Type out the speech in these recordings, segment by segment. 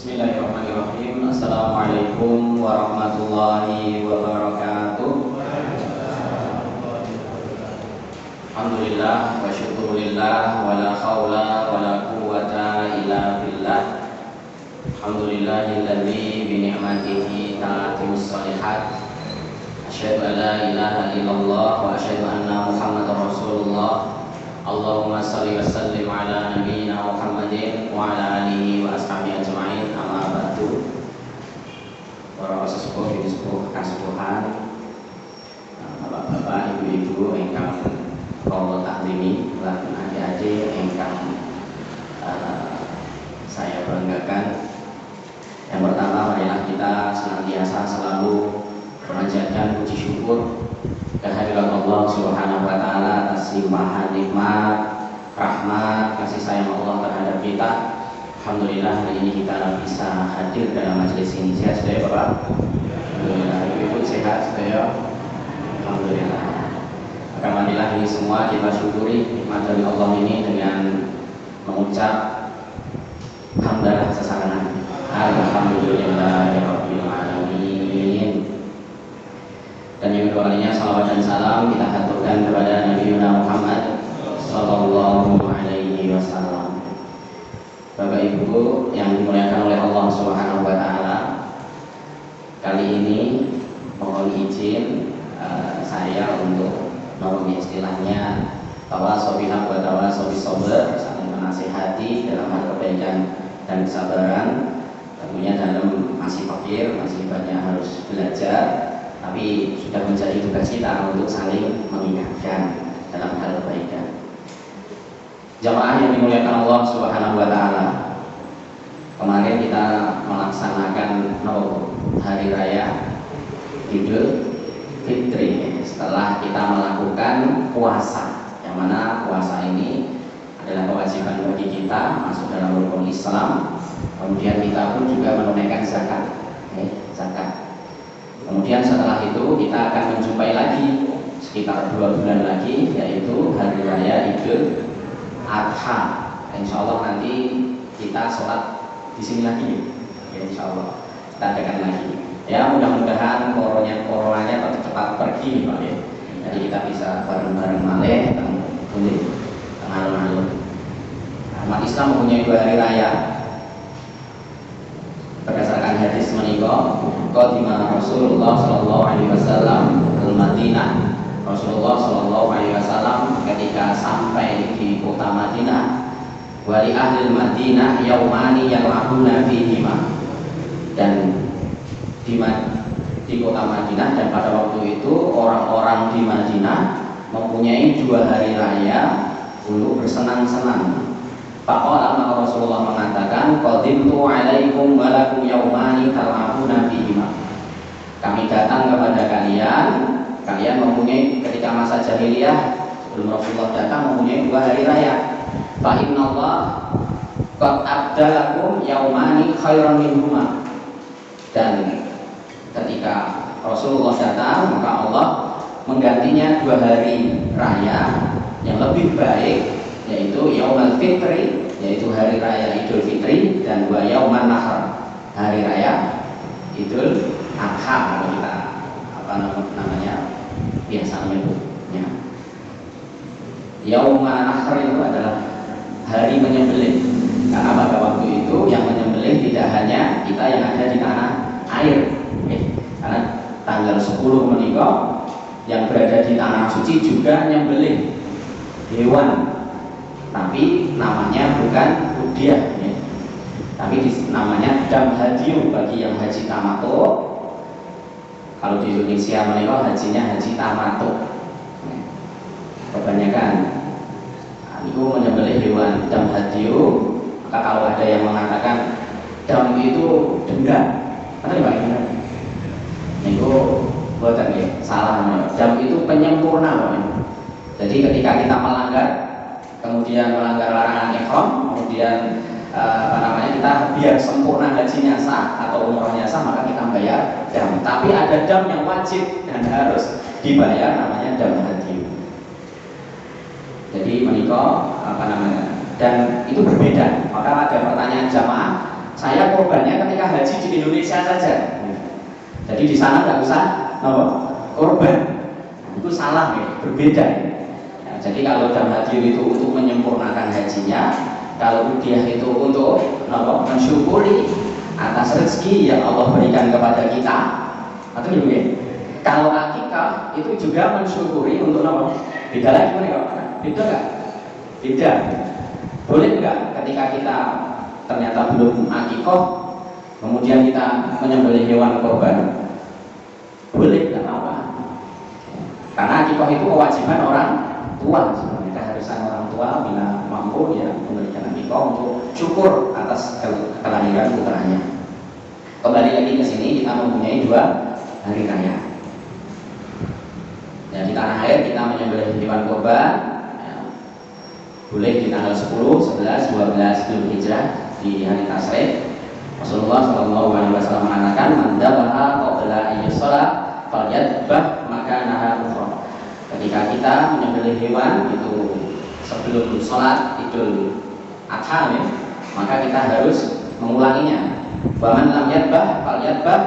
Bismillahirrahmanirrahim. Assalamualaikum warahmatullahi wabarakatuh. Alhamdulillah wa syukurillah wa la khawla wa la quwwata illa billah. Alhamdulillahilladzi bi ni'matihi ta'atimus shalihat. Asyhadu an la ilaha illallah wa asyhadu anna Muhammadar Rasulullah. Allahumma shalli wa sallim ala nabiyyina Muhammadin wa ala alihi wa ashabihi ajma'in. Amma ba'du. Para sesepuh, ibu sepuh, kasuhan, bapak-bapak, ibu-ibu ingkang kula taklimi lan adik-adik ingkang saya banggakan. Yang pertama, marilah kita senantiasa selalu memanjatkan puji syukur kehadirat Allah Subhanahu wa taala atas limpahan nikmat, rahmat, kasih sayang Allah terhadap kita. Alhamdulillah hari ini kita bisa hadir dalam majelis ini. Sehat saudara Bapak? Alhamdulillah. Ibu sehat saudara? Alhamdulillah. Maka marilah ini semua kita syukuri nikmat dari Allah ini dengan mengucap hamdalah sesarengan. Alhamdulillahirabbil alamin. Dan yang kedua kalinya salawat dan salam kita haturkan kepada Nabi Muhammad sallallahu alaihi wasallam. Bapak Ibu yang dimuliakan oleh Allah Subhanahu wa taala, kali ini mohon izin saya untuk istilahnya tawasobi haq wa tawasobi sabr, saling menasihati dalam hal kebaikan dan kesabaran. Tentunya dalam masih fakir, masih banyak harus belajar, tapi sudah menjadi tugas kita untuk saling mengingatkan dalam hal kebaikan. Jamaah yang dimuliakan Allah Subhanahu wa taala, kemarin kita melaksanakan hari raya Idul Fitri setelah kita melakukan puasa, yang mana puasa ini adalah kewajiban bagi kita masuk dalam rukun Islam. Kemudian kita pun juga menunaikan zakat, zakat. Kemudian setelah itu kita akan menjumpai lagi sekitar 2 bulan lagi, yaitu hari raya Idul Adha. Insya Allah nanti kita sholat di sini lagi, ya, insya Allah kita adakan lagi. Ya mudah-mudahan coronanya cepat pergi, Pak. Jadi kita bisa bareng-bareng malih, tengah-tengah. Umat Islam mempunyai 2 hari raya. Berdasarkan hadis menika, qadima Rasulullah sallallahu alaihi wasallam al-Madinah. Rasulullah sallallahu alaihi wasallam ketika sampai di kota Madinah, wali ahli Madinah yaumani yal'abuna fihima. Dan di kota Madinah dan pada waktu itu orang-orang di Madinah mempunyai 2 hari raya untuk bersenang-senang. Faqala, maka Rasulullah mengatakan, qadimtu alaikum walakum yaumani tal'abuna fihima. Kami datang kepada kalian mempunyai ketika masa jahiliyah sebelum Rasulullah datang mempunyai 2 hari raya. Fa innallaha qad abdalakum yaumani khairan minhuma. Dan ketika Rasulullah datang, maka Allah menggantinya 2 hari raya yang lebih baik, yaitu Yaumul Fitri, yaitu hari raya Idul Fitri, dan 2 Yauman Nahar, hari raya Idul Adha. Kalau kita biasa menyebutnya Yauman Nahar itu adalah hari menyembelih, karena pada waktu itu yang menyembelih tidak hanya kita yang ada di tanah air, karena tanggal 10 menikah yang berada di tanah suci juga menyembelih hewan, tapi namanya bukan udyah, tapi namanya dam hadiyu bagi yang haji tamato. Kalau di Indonesia menikah hajinya haji tamato. Kebanyakan itu menyembelih hewan dam hadiyu. Maka kalau ada yang mengatakan dam itu denda, ada bagaimana? Itu buatan ya, salah. Dam itu penyempurna. Jadi ketika kita melanggar, kemudian melanggar larangan ihram, kemudian kita biar sempurna hajinya sah atau umrohnya sah, maka kita bayar dam. Tapi ada dam yang wajib dan harus dibayar, namanya dam haji. Jadi menikah dan itu berbeda. Maka ada pertanyaan jamaah, saya korbannya mereka haji di Indonesia saja. Jadi di sana nggak usah korban. Itu salah ya, berbeda. Ya, jadi kalau jam hadir itu untuk menyempurnakan hajinya, kalau dia itu untuk mensyukuri atas rezeki yang Allah berikan kepada kita, atau gitu ya. Kalau akikah itu juga mensyukuri untuk beda lagi mereka, beda nggak? Beda. Boleh nggak ketika kita ternyata belum akikoh, kemudian kita menyembelih hewan korban? Boleh, nggak apa-apa. Karena akikoh itu kewajiban orang tua, sebenarnya keharusan orang tua bila mampu ya memberikan akikoh untuk syukur atas kelahiran putranya. Kembali lagi ke sini, kita mempunyai 2 hari raya. Ya, di tanah air kita menyembelih hewan kurban ya, boleh di tanggal 10, 11, 12 Dzulhijjah di hari Tasyrik. Rasulullah SAW mengatakan, "Man dzabaha qabla ayyusholat falyadbah makanaha ukhra." Ketika kita menyembelih hewan itu sebelum sholat Idul Adha ya, maka kita harus mengulanginya. Wa man lam yadbah falyadbah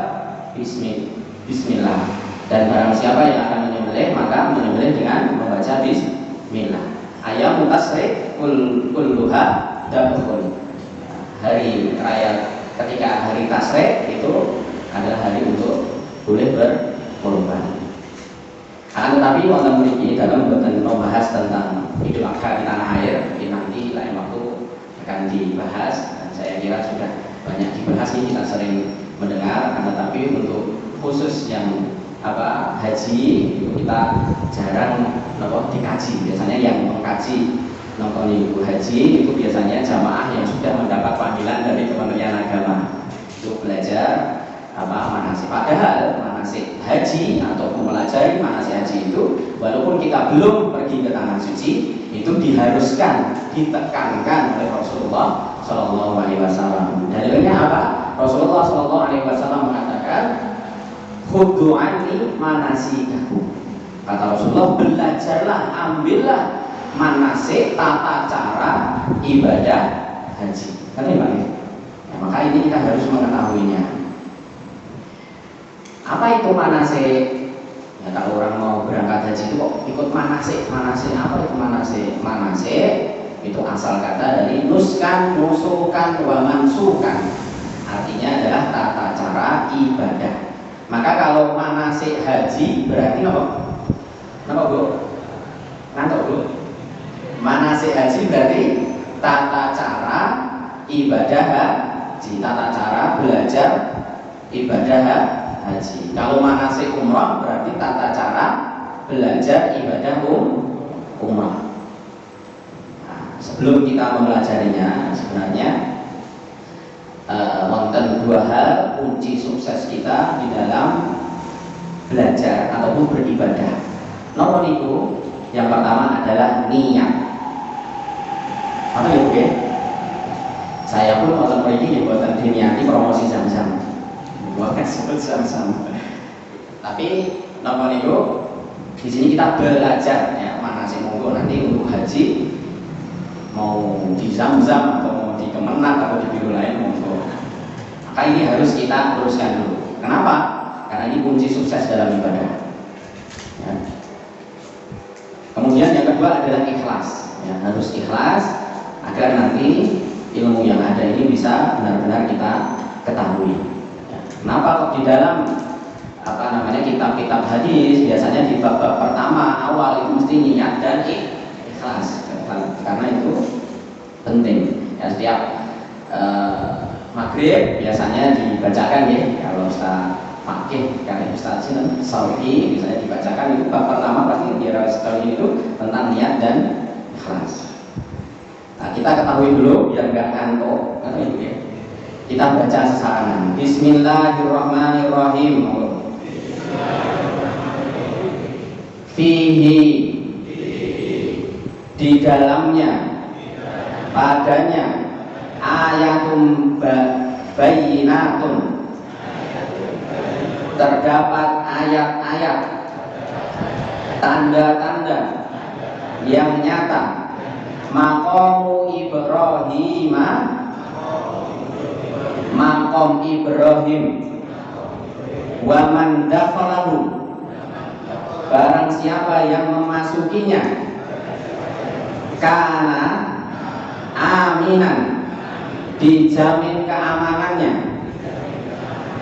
bismillah. Dan barang siapa yang akan menyembelih, maka menyembelih dengan membaca bismillah. Ayam tasyrik kulluha dzabhun. Hari raya ketika hari tasyrik itu adalah hari untuk boleh berkorban. Akan tetapi wonten mriki dalam boten membahas tentang Idul Adha di tanah air, nanti lain waktu akan dibahas, dan saya kira sudah banyak dibahas ini, kita sering mendengar. Akan tetapi untuk khusus yang haji itu kita jarang dikaji. Biasanya yang mengkaji ibu haji itu biasanya jamaah yang sudah mendapat panggilan dari Kementerian Agama untuk belajar manasik. Padahal manasik haji atau mempelajari manasik haji itu, walaupun kita belum pergi ke tanah suci, itu diharuskan, ditekankan oleh Rasulullah SAW. Dalilnya apa? Rasulullah SAW mengatakan, khudhu anni manasikakum. Kata Rasulullah, belajarlah, ambillah manasik, tata cara ibadah haji. Kan ya, maka ini kita harus mengetahuinya. Apa itu manasik? Ya, kalau orang mau berangkat haji itu kok ikut manasik? Manasik apa itu manasik? Manasik itu asal kata dari nuskan, nusukan, wa mansukan. Artinya adalah tata cara ibadah. Maka kalau manasik haji berarti apa? Kenapa Bu? Ngantuk Bu? Manasik haji berarti tata cara ibadah haji, tata cara belajar ibadah haji. Kalau manasik umrah berarti tata cara belajar ibadah umrah. Nah, sebelum kita mempelajarinya, sebenarnya wonten 2 hal kunci sukses kita di dalam belajar ataupun beribadah. Nomor itu yang pertama adalah niat. Apa ya Bu? Saya pun wonten mriki mboten diniati promosi Zam-Zam. Bukan sebut Zam-Zam. Tapi nomor itu di sini kita belajar ya, manasik monggo nanti untuk haji mau di Zam-Zam atau mau di Kemenang atau di biru lain monggo. Maka ini harus kita teruskan dulu. Kenapa? Karena ini kunci sukses dalam ibadah. Ya. Kemudian yang kedua adalah ikhlas. Ya, harus ikhlas agar nanti ilmu yang ada ini bisa benar-benar kita ketahui. Ya. Kenapa kok di dalam kitab-kitab hadis biasanya di bab pertama awal itu mesti niat dan ikhlas, karena itu penting. Ya, setiap maghrib biasanya dibacakan ya, kalau Ustaz Fakih, kalau Ustaz Sauki misalnya dibacakan itu bab pertama pasti sekali itu tentang niat dan ikhlas. Nah, kita ketahui dulu biar nggak ngantuk, kan itu ya. Kita baca sesarangan. Bismillahirrahmanirrahim. Fihi, di dalamnya, padanya, ayatum bayyinatun, terdapat ayat-ayat, tanda-tanda yang nyata. Maqamu Ibrahim, maqam maqam Ibrahim wa man dakhalahu, barang siapa yang memasukinya kana aminan, dijamin keamanannya,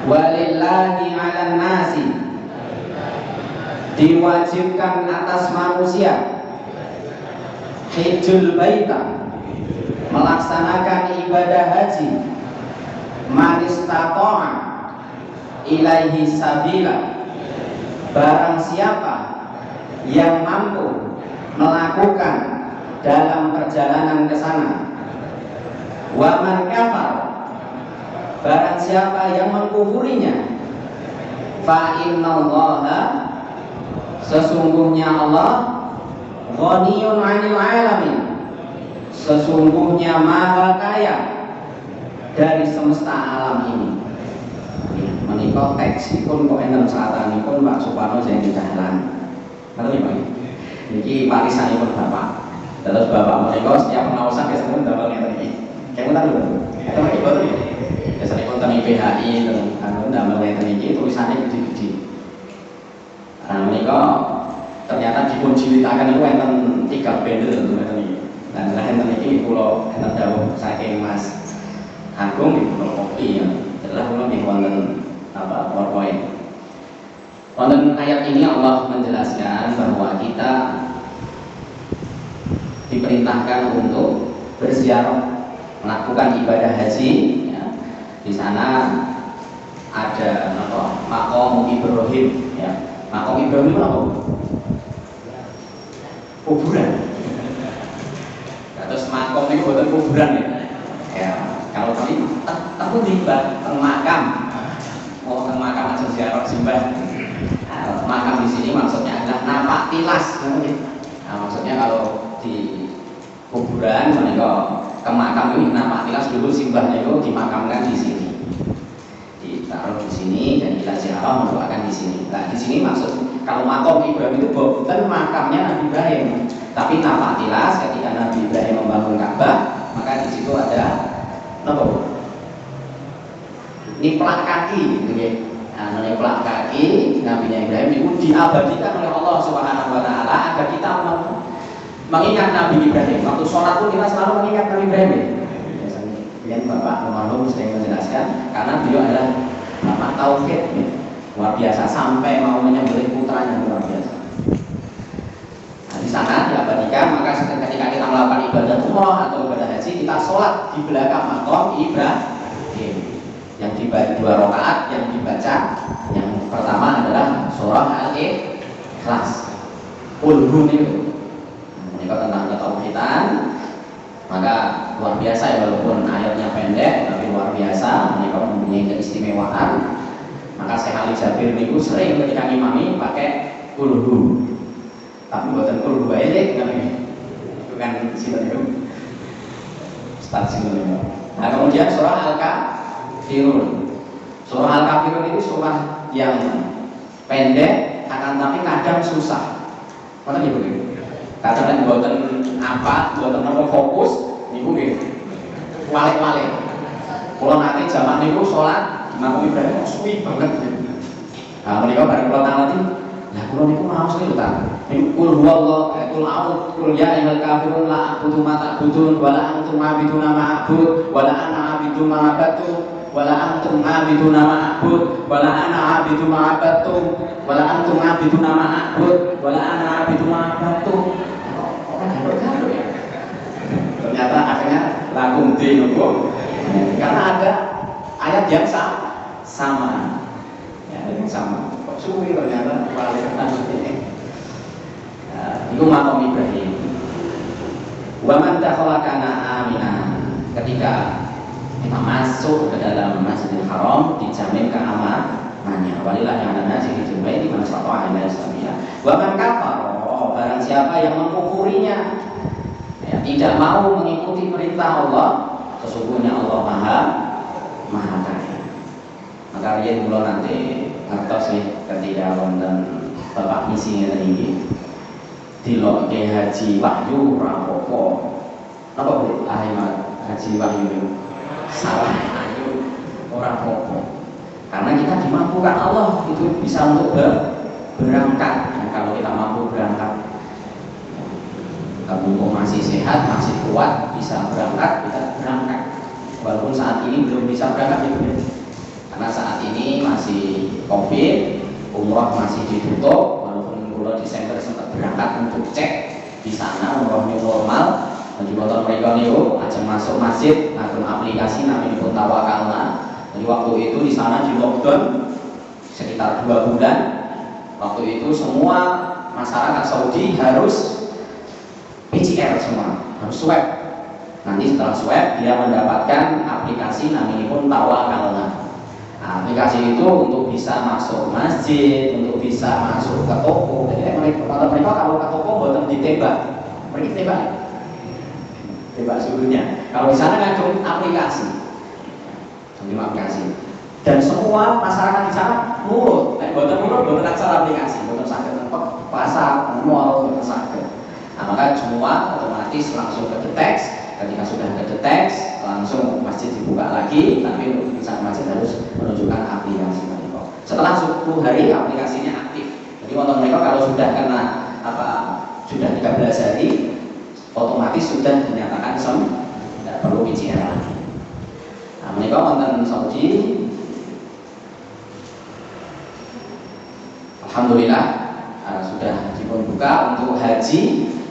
walillahi 'alan nasi, diwajibkan atas manusia, hijjul baita, melaksanakan ibadah haji, man istata'a ilaihi sabila, barang siapa yang mampu melakukan dalam perjalanan ke sana, wa man kafar, barang siapa yang mengkufurinya, fa innallaha, sesungguhnya Allah, ghaniyun 'anil 'alamin, sesungguhnya maha kaya dari semesta alam ini. Menikah teksipun kok enten seratanipun Pak Suparno Zaini Dahlan. Ngerti Pak? Niki warisanipun Bapak. Terus Bapak menikah setiap pengawasan biasanya damel ngeten iki. Kayak ngoten lho. Eta iki boten. Biasanya pun teng PHI anu damel ngeten iki tulisannya gede-gede. Nah menikah ternyata dipun jilitaken niku enten 3 bendel ngeten iki. Dan enten iki kula enten dawuh saking Mas Agung di Pulau Kopi ya. Setelah kula nggih wonten PowerPoint. Wonten ayat ini Allah menjelaskan bahwa kita diperintahkan untuk berziarah, melakukan ibadah haji ya. Di sana ada maqam Ibrahim ya. Maqam Ibrahim itu apa? Kuburan. Terus maqam itu bukan kuburan ya. Ya, kalau tadi aku di makam. Oh, makam aja ziarah simbah. Makam di sini maksudnya adalah napak tilas. Nah, maksudnya kalau di kuburan menika ke makam itu napak tilas dulu simbahnya itu dimakamkan di sini. Ditaruh di sini dan kita ziarah mendoakan di sini. Nah, di sini maksud kalau makam Ibrahim itu bukan makamnya Nabi Ibrahim, tapi napak tilas ketika Nabi Ibrahim membangun Ka'bah, maka di situ ada nopo? Niplak kaki gitu ya. Nah, niplak kaki Nabi Ibrahim itu diabadikan oleh Allah Subhanahu wa taala agar kita mengingat Nabi Ibrahim. Waktu sholat pun kita selalu mengingat Nabi Ibrahim. Biasanya yang Bapak Muhammad sering menjelaskan karena beliau adalah bapak tauhid ya. Luar biasa sampai mau menyembelih putranya luar biasa. Nah, di sana diabadikan, maka ketika kita melakukan ibadah umrah atau ibadah haji, kita sholat di belakang maqam Ibrahim. Yang dibaca 2 rakaat, yang dibaca yang pertama adalah surah Al-Ikhlas. Qul itu. Ini tentang ketauhidan. Maka luar biasa ya, walaupun ayatnya pendek tapi luar biasa. Ini mempunyai keistimewaan. Maka Syekh Ali Jabir niku sering ketika ngimami pakai qul hu. Tapi buatan qul hu ae itu kan sinten itu. Ustaz sinten. Nah, kemudian surah Al-Kafirun. Surah Al-Kafirun itu surah yang pendek akan tapi kadang susah. Mana nih begitu? Kadang buatan apa, buatan apa fokus, niku nggih. Walik-walik. Kalau nanti zaman niku sholat di makam Ibrahim suwi banget. Nah, menika bareng kula tangati, lah kula niku maos niku ta. Niku qul huwallahu qul a'udzu qul ya ayyuhal kafirun la a'budu ma ta'budun wa la antum 'abiduna ma a'bud wa la ana 'abidu ma 'abadtu wala antum 'abiduna ma a'bud wala ana 'abidu ma 'abadtum wala antum 'abiduna ma a'bud wala ana 'abidu ma 'abadtum. Orang gandok-gandok ya. Ternyata akhirnya lakum dinukum. Karena ada ayat yang sama. Ya, yang sama. Kok suwi ternyata balik ini. Itu maqam Ibrahim. Wa man dakhala kana aminan. Ketika kita masuk ke dalam Masjidil Haram dijamin keamanannya. Walillahi 'alan nasi hijjul baiti man istata'a ilaihi sabila. Wa man kafara, barang siapa yang mengkufurinya, ya, tidak mau mengikuti perintah Allah, sesungguhnya Allah Maha Kaya. Maka riyen kula nanti ngertos nggih ketika wonten Bapak misi ngeten iki. Dilokke Haji Wahyu ora apa-apa. Napa Bu? Ahmad Haji Wahyu salah ayo ora apa Karena kita dimampukan Allah itu bisa untuk berangkat. Nah, kalau kita mampu berangkat, mumpung masih sehat, masih kuat, bisa berangkat, kita berangkat. Walaupun saat ini belum bisa berangkat ya, karena saat ini masih COVID, umroh masih ditutup. Walaupun bulan Desember sempat berangkat untuk cek di sana umrohnya normal, dan juga mereka nih aja masuk masjid, akun aplikasi namanya pun Tawakalna. Jadi waktu itu di sana di lockdown sekitar 2 bulan. Waktu itu semua masyarakat Saudi harus PCR semua, harus swab. Nanti setelah swab dia mendapatkan aplikasi namanya pun Tawakalna. Nah, aplikasi itu untuk bisa masuk masjid, untuk bisa masuk ke toko. Jadi mereka kalau ke toko bukan ditembak, mereka tembak suhunya. Kalau di sana kan aplikasi, dan semua masyarakat di sana nurut. Bukan aksara aplikasi, bukan sakit tempat pasar, mall, bukan sakit. Nah, maka semua otomatis langsung kedeteksi. Ketika sudah kedeteksi, langsung masjid dibuka lagi. Tapi untuk bisa masjid harus menunjukkan aplikasi mereka. Setelah 10 hari aplikasinya aktif. Jadi untuk mereka kalau sudah kena sudah 13 hari, otomatis sudah dinyatakan sembuh, tidak perlu PCR lagi. Nah, mereka wonten Saudi, alhamdulillah sudah dibuka untuk haji.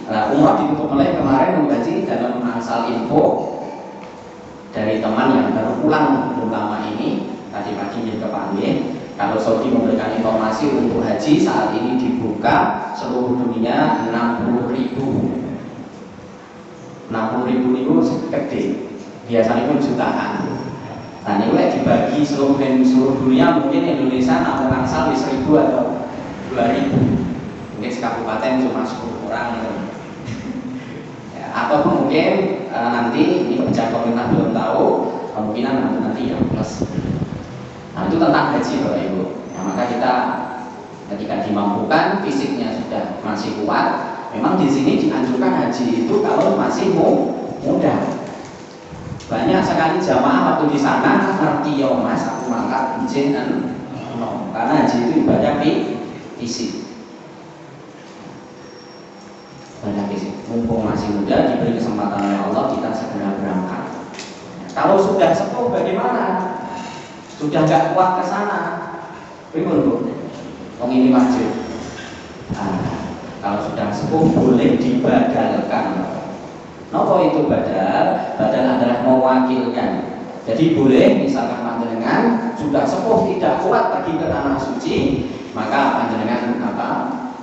Nah, umrah ditutup mulai kemarin untuk haji. Dalam asal info dari teman yang baru pulang belum lama ini, tadi pagi dia kepanggil, kalau Saudi memberikan informasi untuk haji saat ini dibuka seluruh dunia 60.000 itu gede, biasanya pun jutaan. Nah, ini dibagi seluruh dunia, mungkin Indonesia namun asal 1.000 atau 2.000, mungkin sekabupaten cuma 10 orang gitu. Atau mungkin nanti ini kebijakan pemerintah belum tahu, kemungkinan nanti ya plus. Nah, itu tentang haji Bapak Ibu. Nah, maka kita ketika dimampukan, fisiknya sudah masih kuat, memang di sini dianjurkan haji itu kalau masih muda. Banyak sekali jamaah waktu di sana ngerti ya Mas, aku mangkat izin no, karena haji itu ibadah fisik. Mumpung masih muda, diberi kesempatan oleh Allah, kita segera berangkat. Kalau sudah sepuh bagaimana? Sudah nggak kuat ke sana, bagaimana? Ini masjid. Nah, kalau sudah sepuh boleh dibadalkan. Nopo itu badal? Badal adalah mewakilkan. Jadi boleh, misalkan panjenengan sudah sepuh tidak kuat pergi ke tanah suci, maka panjenengan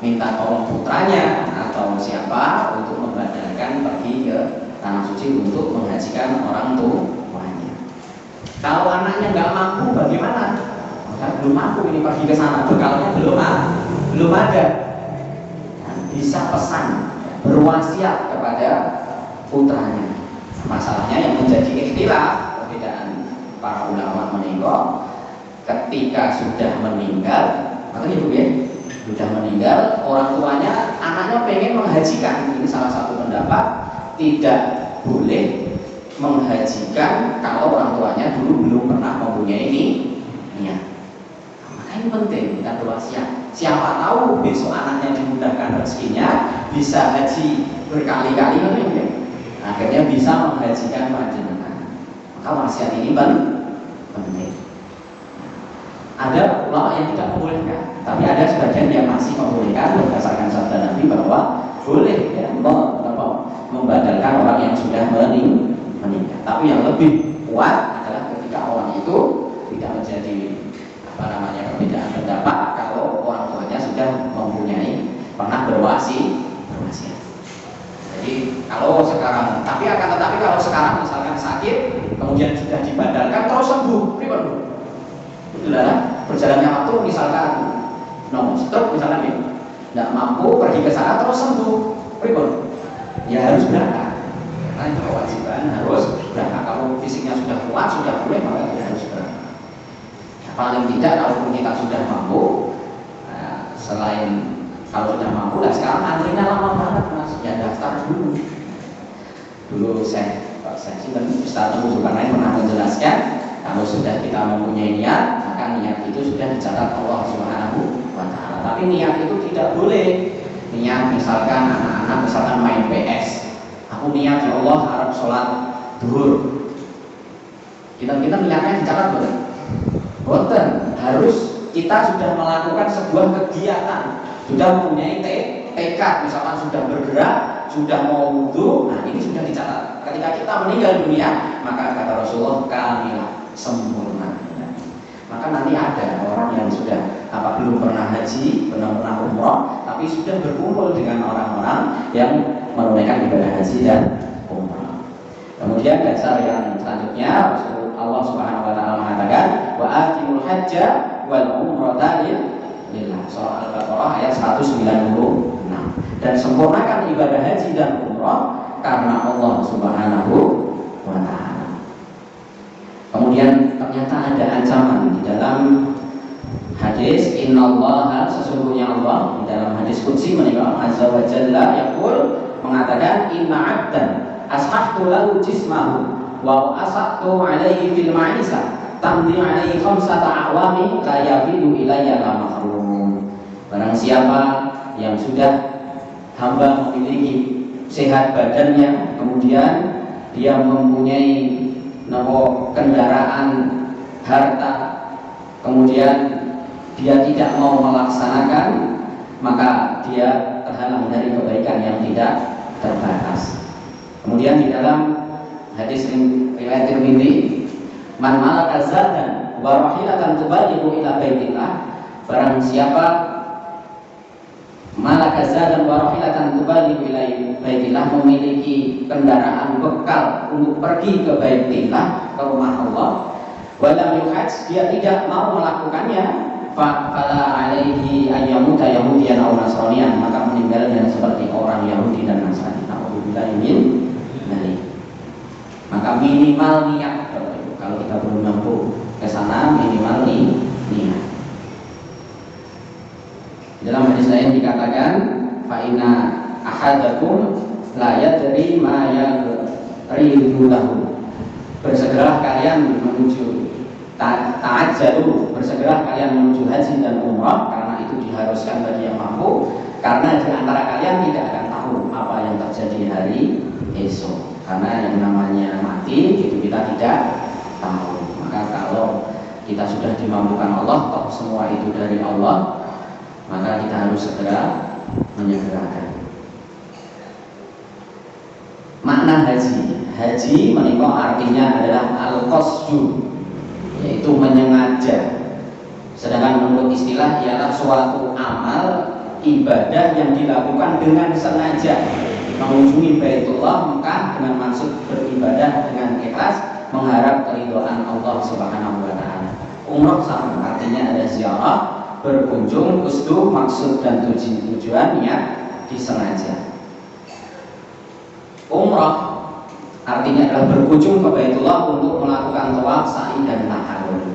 minta tolong putranya atau siapa untuk membadalkan pergi ke tanah suci untuk menghajikan orang tuanya. Kalau anaknya nggak mampu bagaimana? Maka belum mampu ini pergi ke sana, bekalnya belum ada. Nah, bisa pesan, berwasiat kepada putranya. Masalahnya yang menjadi ikhtilaf perbedaan para ulama menengok ketika sudah meninggal, makanya ibu ya. Sudah meninggal, orang tuanya, anaknya pengen menghajikan. Ini salah satu pendapat, tidak boleh menghajikan kalau orang tuanya dulu belum pernah mempunyai niat. Maka ini penting kita berwasiat. Siapa tahu besok anaknya dimudahkan rezekinya, bisa haji berkali-kali, akhirnya bisa menghajikan panjenengan. Maka wasiat ini penting. Ada ulama yang tidak membolehkan, tapi ada sebagian yang masih membolehkan berdasarkan sabda Nabi bahwa boleh ya, membadalkan orang yang sudah meninggal. Tapi yang lebih kuat adalah ketika orang itu tidak menjadi perbedaan pendapat kalau orang tuanya sudah mempunyai pernah berwasiat. Jadi kalau sekarang, tetapi kalau sekarang misalkan sakit kemudian sudah dibadalkan terus sembuh, itulah berjalannya waktu, misalkan stroke misalkan ya, tidak mampu pergi ke sana terus sembuh, ya harus berangkat. Karena itu kewajiban harus berangkat. Kalau fisiknya sudah kuat, sudah boleh, maka tidak harus berangkat. Paling tidak kalau kita sudah mampu, selain kalau sudah mampu, sekarang antrinya lama banget Mas, ya daftar dulu. Dulu Pak Ustaz Zulkarnain pernah menjelaskan, kalau sudah kita mempunyai niat, maka maka niat itu sudah dicatat Allah Subhanahu wa taala. Tapi niat itu tidak boleh niat misalkan anak-anak misalkan main PS. Aku niat ya Allah harap sholat duhur. Kita niatnya dicatat boleh? Boten, harus kita sudah melakukan sebuah kegiatan, sudah mempunyai tekad, misalkan sudah bergerak, sudah mau wudu, nah ini sudah dicatat. Ketika kita meninggal dunia, maka kata Rasulullah kamilah, sempurna. Maka nanti ada orang yang sudah belum pernah haji, belum pernah umroh, tapi sudah berkumpul dengan orang-orang yang menunaikan ibadah haji dan umroh. Kemudian dasar yang selanjutnya Allah Subhanahu wa taala mengatakan wa atimul hajja wal umrata lillah. Surah Al-Baqarah ayat 196. Dan sempurnakan ibadah haji dan umrah karena Allah Subhanahu wa taala. Kemudian ternyata ada ancaman di dalam hadis innallaha, sesungguhnya Allah di dalam hadis qudsi menikah azza wa jalla yaqul, mengatakan inna 'abdan ashahtu lahu jismahu wa asaqtu alaihi fil ma'isa tamdi alaihi khamsata a'wami la yafidu ilayya la mahrum. Barang siapa yang sudah hamba memiliki sehat badannya, kemudian dia mempunyai kendaraan harta, kemudian dia tidak mau melaksanakan, maka dia terhalang dari kebaikan yang tidak terbatas. Kemudian di dalam hadis riwayat Tirmidzi, man malaka zadan wa rahilatan tubalighu ila baitillah, barang siapa malaka zadan wa rahilatan tubalighu ila baitillah, memiliki kendaraan bekal untuk pergi ke baitillah, ke rumah Allah, wa lam yuhajj, dia tidak mau melakukannya, fala alaihi ayyamuta yahudiyan aw nasraniyan, maka meninggalnya seperti orang Yahudi dan Nasrani. Nauzubillahi min dzalik. Maka minimal niat, kalau kita belum mampu ke sana, minimal niat. Dalam hadis lain dikatakan fa inna ahadakum la yadri ma yaqridu lahu. Bersegeralah kalian menuju ta'ajjalu, bersegeralah kalian menuju haji dan umrah, karena itu diharuskan bagi yang mampu, karena di antara kalian tidak akan tahu apa yang terjadi hari esok. Karena yang namanya mati itu kita tidak tahu. Maka kalau kita sudah dimampukan Allah, toh semua itu dari Allah, maka kita harus segera menyegerakan. Makna haji menikah artinya adalah al-qasdu, yaitu menyengaja. Sedangkan menurut istilah ialah suatu amal ibadah yang dilakukan dengan sengaja, mengunjungi Baitullah Mekah dengan maksud beribadah dengan ikhlas, mengharap keridhaan Allah Subhanahu wa taala. Umrah sama, artinya ada ziarah, berkunjung, qusdu, maksud dan tujuan niat disengaja. Umrah artinya adalah berkunjung ke Baitullah untuk melakukan tawaf, sa'i dan tahallul.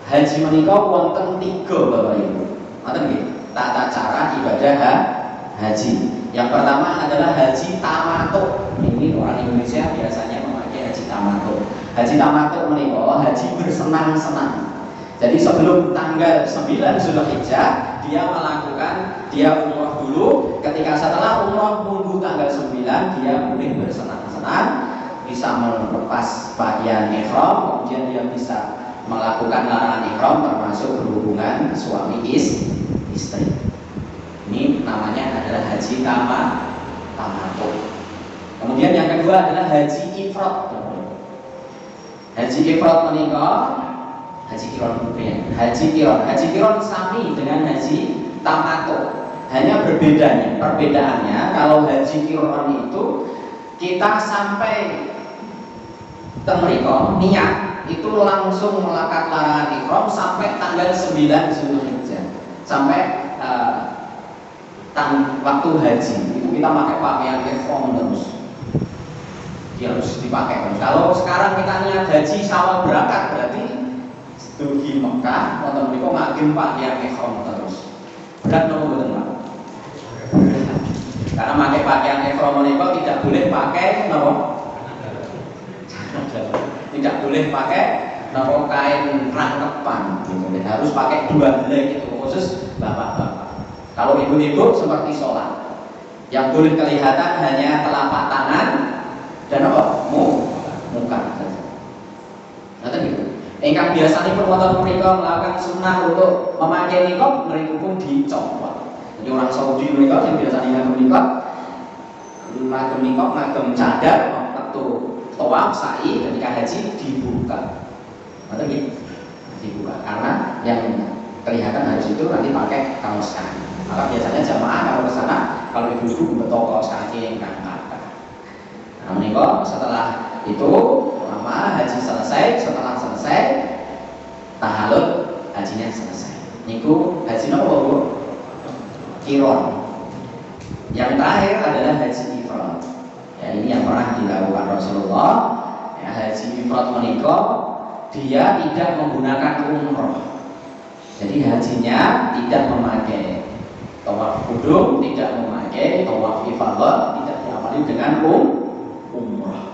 Haji menika wonten 3 Bapak Ibu. Ngoten nggih, tata cara ibadah haji. Yang pertama adalah haji tamattu. Ini orang Indonesia biasanya memakai haji tamattu. Haji tamattu menika haji bersenang-senang. Jadi sebelum tanggal 9 Zulhijjah dia umrah dulu. Ketika setelah umrah nunggu tanggal 9, dia boleh bersenang-senang, bisa melepas pakaian ihram, kemudian dia bisa melakukan larangan ihram termasuk berhubungan suami istri. Ini namanya adalah haji tamattu. Kemudian yang kedua adalah haji ifrad. Haji ifrad menikah Haji kiron sami dengan haji tamattu. Hanya perbedaannya kalau haji kiron itu kita sampai temriko niat itu langsung melakukan larangan ihram sampai tanggal 9 Zulhijjah, sampai waktu haji itu kita pakai pakaian ihram terus, dia harus dipakai. Kalau sekarang kita niat haji sawal berangkat, berarti dugi Mekah, wonten menika ngagem pakaian ihram terus. Berat nopo mboten, Pak? Karena pakai pakaian ihram menika tidak boleh pakai nopo? Tidak boleh pakai nopo kain rangkepan gitu. Dan harus pakai 2 helai itu khusus bapak-bapak. Kalau ibu-ibu seperti sholat, yang boleh kelihatan hanya telapak tangan dan apa? Muka saja. Nanti gitu. Engkang biasanya pun wonten mereka melakukan sunnah untuk memakai niqab, mereka pun dicopot. Jadi orang Saudi mereka yang biasanya ngagem niqab, ngagem cadar, waktu tawaf, sa'i, ketika haji dibuka. Nanti gitu, dibuka karena yang kelihatan harus itu nanti pakai kaos kaki. Maka biasanya jamaah kalau ke sana, kalau ibu-ibu betul kaos kaki yang kan pakai. Nah, menikah setelah itu lama haji selesai, setelah selesai tahallul hajinya selesai. Niku haji nopo Bu? Qiron. Yang terakhir adalah haji ifrad. Ya, ini yang pernah dilakukan Rasulullah. Ya, haji ifrad menikah dia tidak menggunakan umroh. Jadi hajinya tidak memakai tawaf qudum, tidak memakai tawaf ifadah, tidak diawali dengan umrah.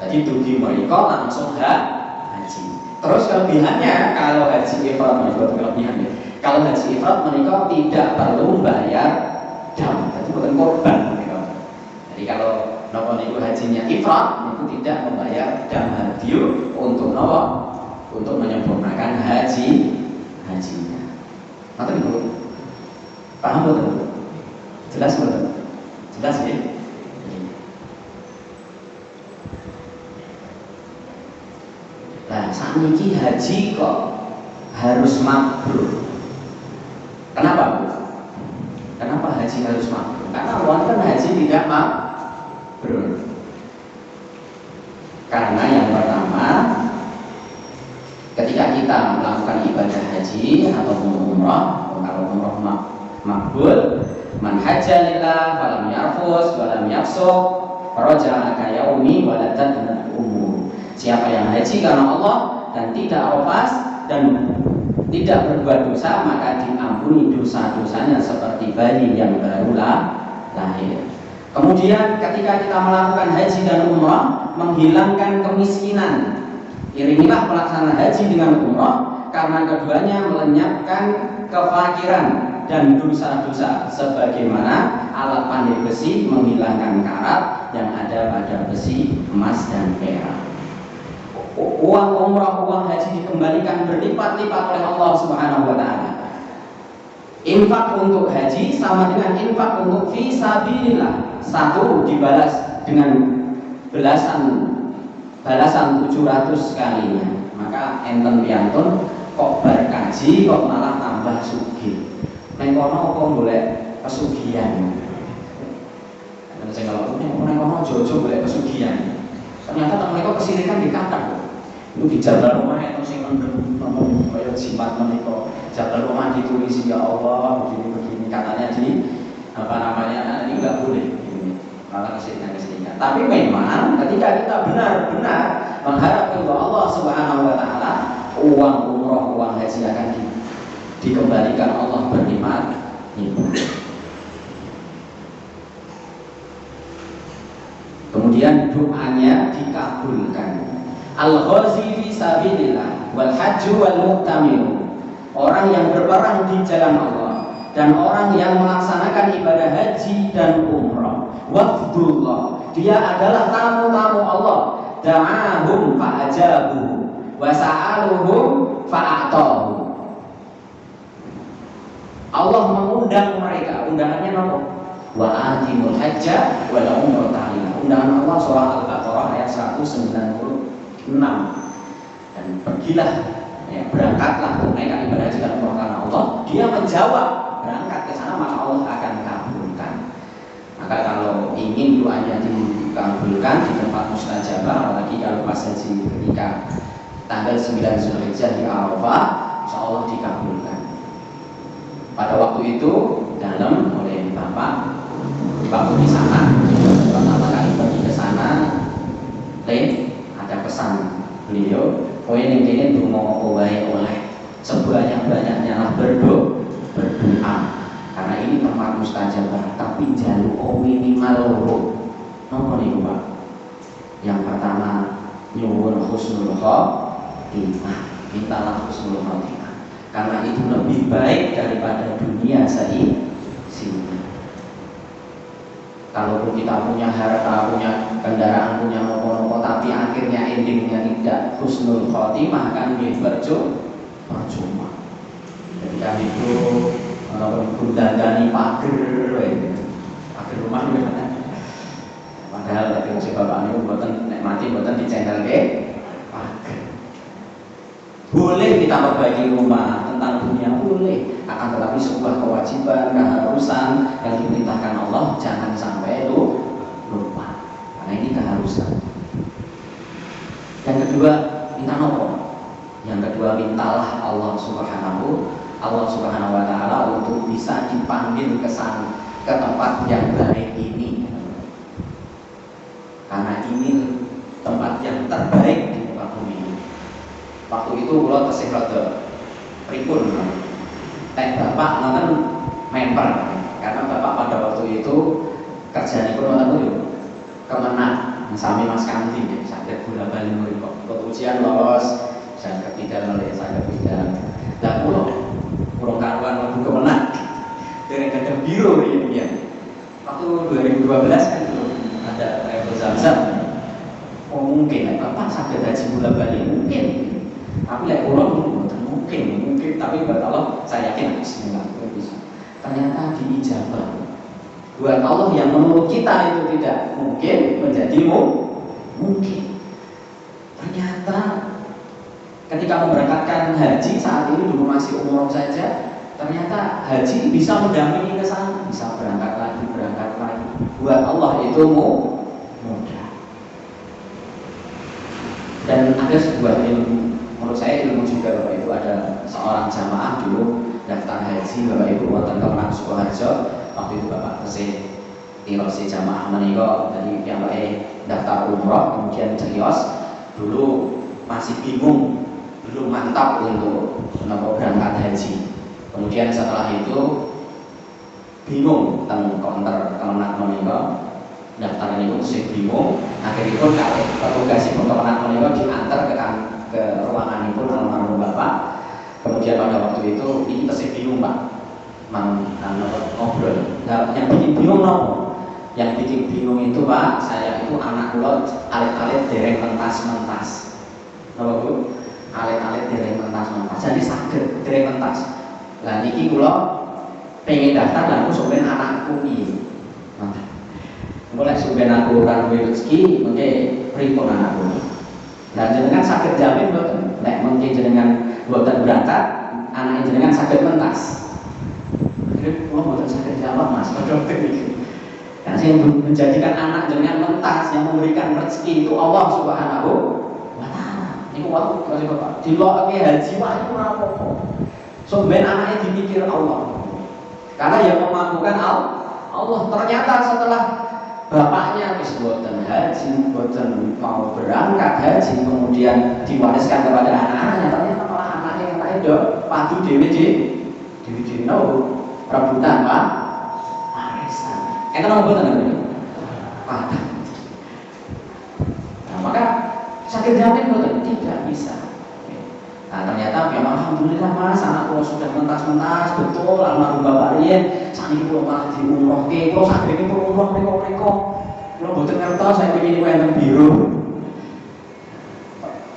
Jadi tujuh mereka langsung haji. Terus kelebihannya kalau haji ifrad mereka kelebihannya. Kalau haji ifrad mereka tidak perlu bayar dam, jadi bukan korban mereka. Jadi kalau nopo niku hajinya ifrad itu tidak membayar dam hadiyu untuk nopo, untuk menyempurnakan hajinya. Nanti dulu. Paham betul? Jelas betul? Jelas ya? Nah, saat ini haji kok harus mabrur. Kenapa Bu? Kenapa haji harus mabrur? Karena wonten haji tidak mabrur. Karena yang pertama, ketika kita melakukan ibadah haji atau umrah, kalau umrah makbul, man hajja lillah falam yarfus walam yafsuq raja'a ka yaumi waladat umur. Siapa yang haji karena Allah dan tidak rafas dan tidak berbuat dosa, maka diampuni dosa-dosanya seperti bayi yang baru lahir. Kemudian ketika kita melakukan haji dan umrah, menghilangkan kemiskinan. Iringilah pelaksanaan haji dengan umrah karena keduanya melenyapkan kefakiran dan dosa-dosa, sebagaimana alat pandai besi menghilangkan karat yang ada pada besi, emas dan perak. Uang umrah, uang haji dikembalikan berlipat-lipat oleh Allah Subhanahu wa taala. Infak untuk haji sama dengan infak untuk fisabilillah. Satu dibalas dengan balasan 700 kalinya. Maka enten piantun kok berkaji kok malah tambah sugih. Neng kono kok golek pesugihan. Nek sing kalau neng kono jojo golek pesugihan. Ternyata mereka kesirikan dikatakan. Itu di jabal rumah itu sing ngomong kaya jimat menika. Jabal rumah ditulis ya Allah begini katanya di apa namanya ini enggak boleh ini. Malah kesirikan. Tapi memang ketika kita benar-benar mengharap kepada Allah Subhanahu wa taala, uang umroh, uang haji akan dikembalikan Allah berlipat. Kemudian doanya dikabulkan. Al-ghazi fi sabilillah wal hajju wal mu'tamir. Orang yang berperang di jalan Allah dan orang yang melaksanakan ibadah haji dan umrah. Wafdullah, dia adalah tamu-tamu Allah. Da'ahum fa'ajabuhu wa sa'aluhum fa'atahu. Allah mengundang mereka. Undangannya apa? Wa atimul hajja wal umrata lillah. Undangan Allah surah Al-Baqarah ayat 196. Dan pergilah, ya, berangkatlah tunaikan ibadah haji dan umrah karena Allah. Dia menjawab, berangkat ke sana maka Allah akan kabulkan. Maka kalau ingin doanya dikabulkan di tempat mustajabah, apalagi kalau pas haji ketika tanggal 9 Zulhijjah di Arafah, insya Allah dikabulkan. Pada waktu itu dalam oleh Bapak di sana, pertama kali pergi ke sana, ada pesan beliau, kowe ning kene donga oleh sebanyak-banyaknya lah berdoa. Karena ini tempat mustajabah, tapi jaluk minimal loro. Napa niku Pak? Yang pertama nyuwun husnul khotimah. Mintalah husnul khotimah, karena itu lebih baik daripada dunia seisinya. Kalaupun kita punya harta, punya kendaraan, punya nopo-nopo, tapi akhirnya endingnya tidak husnul khotimah, kan percuma. Ketika itu gundandani pager rumah gimana? Padahal tadi si bapak ini buatan mati buatan di channel pager. Boleh kita perbaiki rumah, tentang dunia boleh, akan tetapi sebuah kewajiban, keharusan yang diperintahkan Allah jangan sampai lupa, karena ini keharusan. Yang kedua, minta nopo. Yang kedua, mintalah Allah Subhanahu wa Ta'ala untuk bisa dipanggil ke tempat yang baik ini, karena ini tempat yang terbaik di muka bumi. Waktu itu kula tesih rada pripun bapak nonton member, karena bapak pada waktu itu kerjanya pun nonton kemenang sami Mas Kanti sakit bola bali mriku ujian lolos saya ketiga oleh saya ketiga dan urung karuan mlebu kemenang dereng kadang biru ini ya. Waktu 2012 kan itu ada travel Zamzam. Mungkin bapak sakit haji bola bali mungkin, tapi lek urung mungkin, tapi buat Allah saya yakin bismillah bisa. Ternyata diijabah. Buat Allah yang menurut kita itu tidak mungkin menjadi mungkin. Ternyata ketika memberangkatkan haji saat ini dulu masih umroh saja, ternyata haji bisa mendampingi ke sana, bisa berangkat lagi. Buat Allah itu mudah. Dan ada sebuah ilmu, menurut saya ilmu juga Bapak Ibu, ada seorang jamaah dulu daftar haji Bapak Ibu wonten Kemenang Sukoharjo. Waktu itu Bapak tesih tirosi jamaah menika dari yang daftar umroh, kemudian cerios dulu masih bingung, belum mantap untuk berangkat haji. Kemudian setelah itu bingung tentang counter Kemenang menika daftar ini pun saya bingung. Akhirnya pun kalau petugas itu Kemenang menika diantar ke ruangan itu almarhum Bapak. Kemudian pada waktu itu ini tesih bingung Pak, ngobrol. Nah, yang bikin bingung Yang bikin bingung itu Pak, saya itu anak kula alit-alit dereng mentas. Napa Bu? Alit-alit dereng mentas. Jadi saged dereng mentas. Lah niki kula pengen daftar lalu sampeyan anakku iki. Mulai sampeyan aku ora duwe rezeki, mengke pripun anakku. Lah jenengan saged jamin mboten nek mungkin jenengan mboten berangkat, anak jenengan saged mentas. Jadi kula mboten saged jawab Mas, padha iki. Yang menjadikan anak jenengan mentas, yang memberikan rezeki itu Allah Subhanahu wa Ta'ala. Niku waktu kasih Bapak. Diloke haji wae ora apa-apa. Sampeyan anaknya dipikir Allah. Karena yang memampukan Allah. Ternyata setelah bapaknya wis boten haji, boten mau berangkat haji, kemudian diwariskan kepada anak-anaknya, ternyata malah anaknya yang lain do padu dhewe rebutan Pak warisan. Enten apa boten niku? Padha. Nah, maka sakit jamin boten tidak bisa. Nah ternyata ya alhamdulillah Mas, anak kula sudah mentas-mentas betul almarhum Bapak riyen sakniki kula malah diumrohke, kula sakniki pun umroh mriko-mriko. Kula mboten ngertos saya iki wonten biru.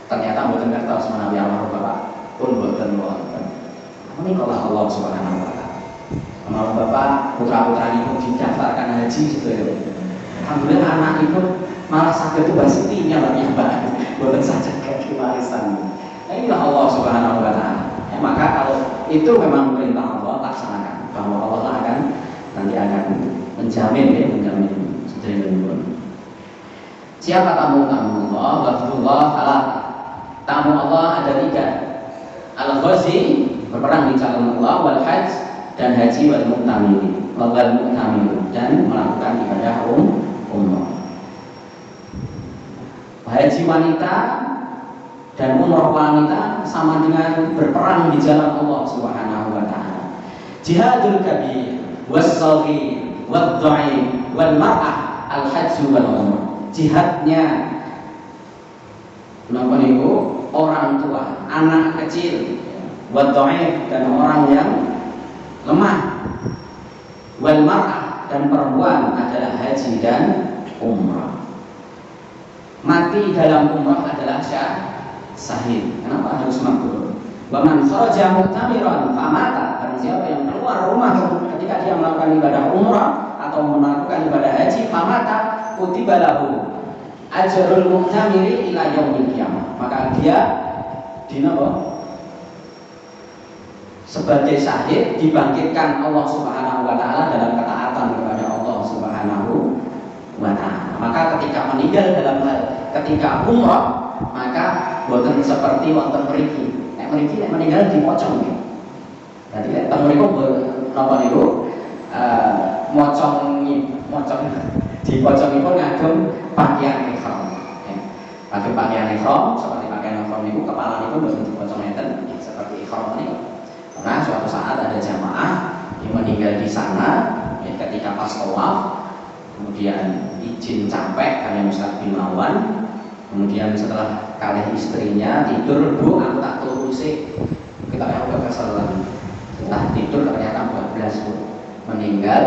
Ternyata mboten ngertos menawi almarhum Bapak pun mboten wonten. Menika Allah Subhanahu wa Ta'ala. Almarhum Bapak putra-putranya pun didaftarkan haji sedaya. Alhamdulillah anak itu malah saged wasitinya Mbak. Mboten saged kaki warisan. Inilah Allah Subhanahu wa Ta'ala. Ya, maka kalau itu memang perintah Allah, laksanakan. Bahwa Allah akan menjamin sedemikian. Siapa tamu Allah? Wafdullah ala. Tamu Allah ada 3. Al-Ghazi, berperang di jalan Allah, wal hajj, dan haji wal mu'tamir. Dan melakukan ibadah umrah. Haji wanita dan umroh wanita sama dengan berperang di jalan Allah Subhanahu wa Ta'ala. Jihadul kabir was-saghir wad-dha'if wal mar'ah al-hajj wal umrah. Jihadnya napa niku orang tua, anak kecil, wa dhaif dan orang yang lemah, wal mar'ah dan perempuan adalah haji dan umrah. Mati dalam umrah adalah syahid. Kenapa harus makbul? Wa man kharaja mu'tamiran famata, barang siapa yang keluar rumah ketika dia melakukan ibadah umrah atau melakukan ibadah haji, famata kutiba lahu ajrul mu'tamiri ila yaumil qiyamah. Maka dia sebagai syahid dibangkitkan Allah Subhanahu wa taala dalam ketaatan kepada Allah Subhanahu wa taala. Maka ketika meninggal dalam ketika umrah, maka boten seperti wonten mriki. Nek mriki nek meninggal dipocong nggih. Dadi nek teng mriku napa niku mocong dipocongipun ngagem pakaian ihram. Pakai pakaian ihram, seperti pakaian ihram niku kepala niku boten dipocong ngeten seperti ihram niku. Nah, suatu saat ada jamaah yang meninggal di sana ketika pas tawaf, kemudian izin capek karena Ustaz bin Mawan, kemudian setelah kalih istrinya tidur, Bu, aku tak turu sih, kita yang agak kesel lagi. Setelah tidur ternyata 14 Bu meninggal.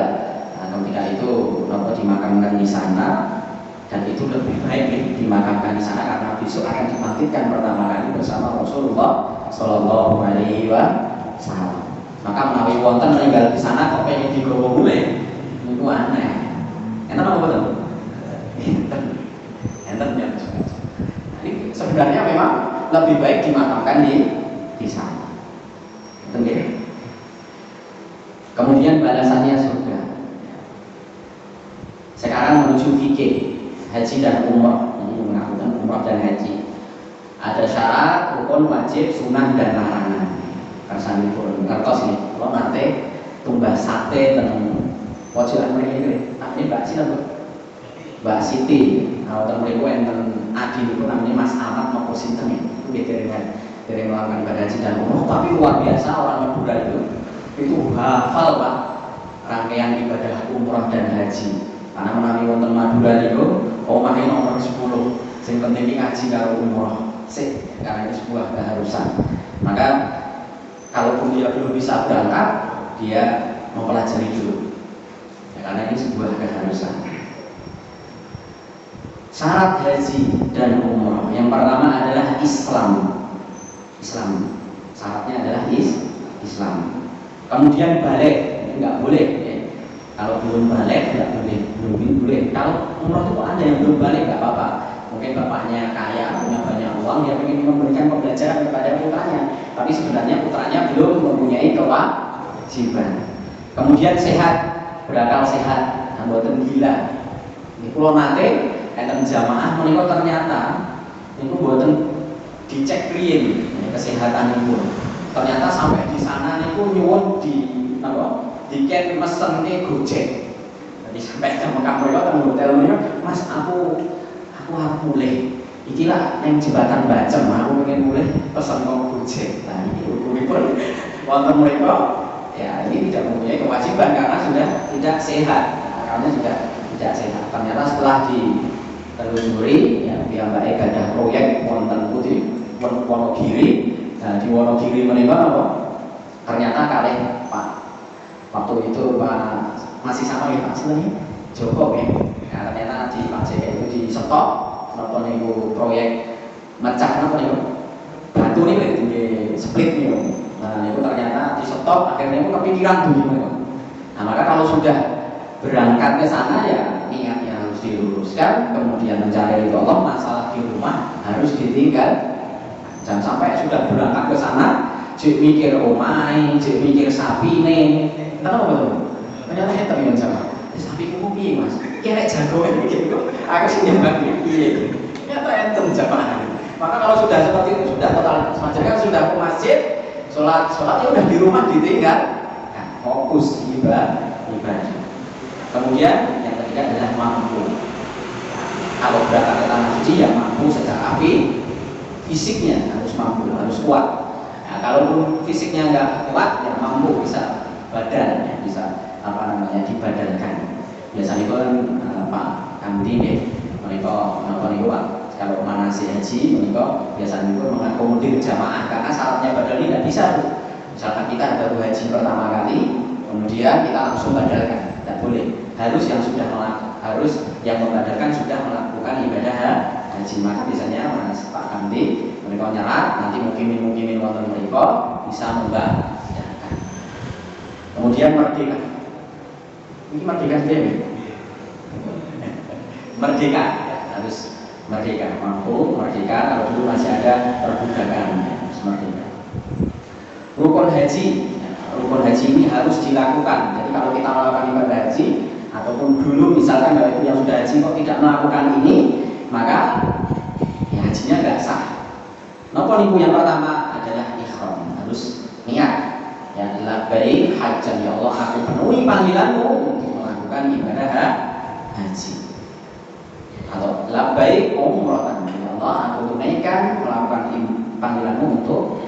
Nah, ketika itu nopo dimakamkan di sana, dan itu lebih baik dimakamkan di sana karena besok akan dibangkitkan pertama kali bersama Rasulullah Shallallahu Alaihi Wasallam. Maka menawi wonten meninggal di sana kok pengen digawa mulai, itu aneh. Enten apa betul? Enten ya. Ini sebenarnya memang lebih baik dimakamkan di sana. Enten. Kemudian balasannya surga. Sekarang menuju fikih haji dan umrah. Ini mengakukan umrah dan haji. Ada syarat, rukun, wajib, sunnah dan larangan. Kersane pun ngertos nih, kalau nanti tumbas sate tentang pojokan mriki. Namanya Mbak Siti, Mbak Siti. Nah, tentang mriku enten adi itu namanya Mas Ahmad nopo sinten ya. Itu dia dari melakukan ibadah haji dan umrah, tapi luar biasa orang Madura itu hafal Pak rangkaian ibadah umrah dan haji. Karena menawi wonten Madura niku omahe nomor 10. Sing penting ngaji karo umrah. Karena ini sebuah keharusan. Maka kalaupun dia belum bisa berangkat, dia mempelajari dulu. Ya, karena ini sebuah keharusan. Syarat haji dan umrah yang pertama adalah Islam. Syaratnya adalah Islam. Kemudian balik, enggak boleh. Ya. Kalau belum balik enggak boleh, belum boleh. Kalau umrah itu ada yang belum balik enggak apa-apa. Mungkin bapaknya kaya, punya banyak uang, dia ingin memberikan pembelajaran kepada putranya. Tapi sebenarnya putranya belum mempunyai kewajiban. Kemudian sehat, berakal sehat, mboten gila. Ini kula nate enten jamaah menika ternyata niku mboten dicek priye kesehatanipun. Ternyata sampai di sana niku nyuwun diken mesene Gojek. Jadi sampai ke Mekah mriko teng hotel niku, Mas aku mulai. Ikilah yang jembatan Bacem, aku pengen mulai pesan kok Gojek. Nah ini ukuripun wonten mriko ya ini tidak mempunyai kewajiban karena sudah tidak sehat. Nah, karena sudah tidak sehat. Ternyata setelah ditelusuri ya piyambake gadah proyek wonten putih Wonogiri. Nah di Wonogiri menika apa? Ternyata kalih Pak waktu itu Pak masih sama ya Pak sebenarnya Joko ya. Nah, ternyata di Pak JK itu di stop napa niku proyek mecah napa niku batu niku di split niku. Nah niku ternyata di stop akhirnya niku kepikiran dulu niku. Nah maka kalau sudah berangkat ke sana ya niatnya harus diluruskan, kemudian mencari ridho Allah, masalah di rumah harus ditinggal. Jangan sampai sudah berangkat ke sana jek mikir omahe, jek mikir sapine. Kenapa betul? Ternyata hebat ya sama. Sapi ku piye Mas? Kira jago gitu. Aku sih nyembah piye. Ternyata enten jamaah. Maka kalau sudah seperti itu sudah total semacam kan sudah ke masjid, sholatnya udah di rumah ditinggal. Nah, fokus ibadah. Kemudian yang ketiga adalah mampu. Kalau berangkat ke tanah suci ya mampu secara fisiknya harus mampu, harus kuat. Nah, kalau fisiknya nggak kuat ya mampu bisa badan ya, bisa dibadankan. Biasanya kan Pak Kandi nih, mereka Pak kalau manasik haji menikah biasanya itu mengakomodir jamaah karena syaratnya badal ini tidak bisa. Misalkan kita baru haji pertama kali, kemudian kita langsung badalkan, tidak boleh. Harus yang membadalkan sudah melakukan ibadah haji. Maka biasanya Mas Pak Kamti mereka nyerat, nanti mungkin wonten mereka bisa membadalkan. Kemudian merdeka. Ini merdeka sendiri. Merdeka harus merdeka, mampu merdeka. Kalau dulu masih ada perbudakan, harus merdeka. Rukun haji ini harus dilakukan. Jadi kalau kita melakukan ibadah haji ataupun dulu misalkan kalau itu yang sudah haji kok tidak melakukan ini, maka ya hajinya nggak sah. Napa niku yang pertama adalah ihram, harus niat. Ya labbaik hajjan, ya Allah aku penuhi panggilanmu untuk melakukan ibadah haji. Atau labbaik umratan, ya Allah aku tunaikan melakukan panggilanmu untuk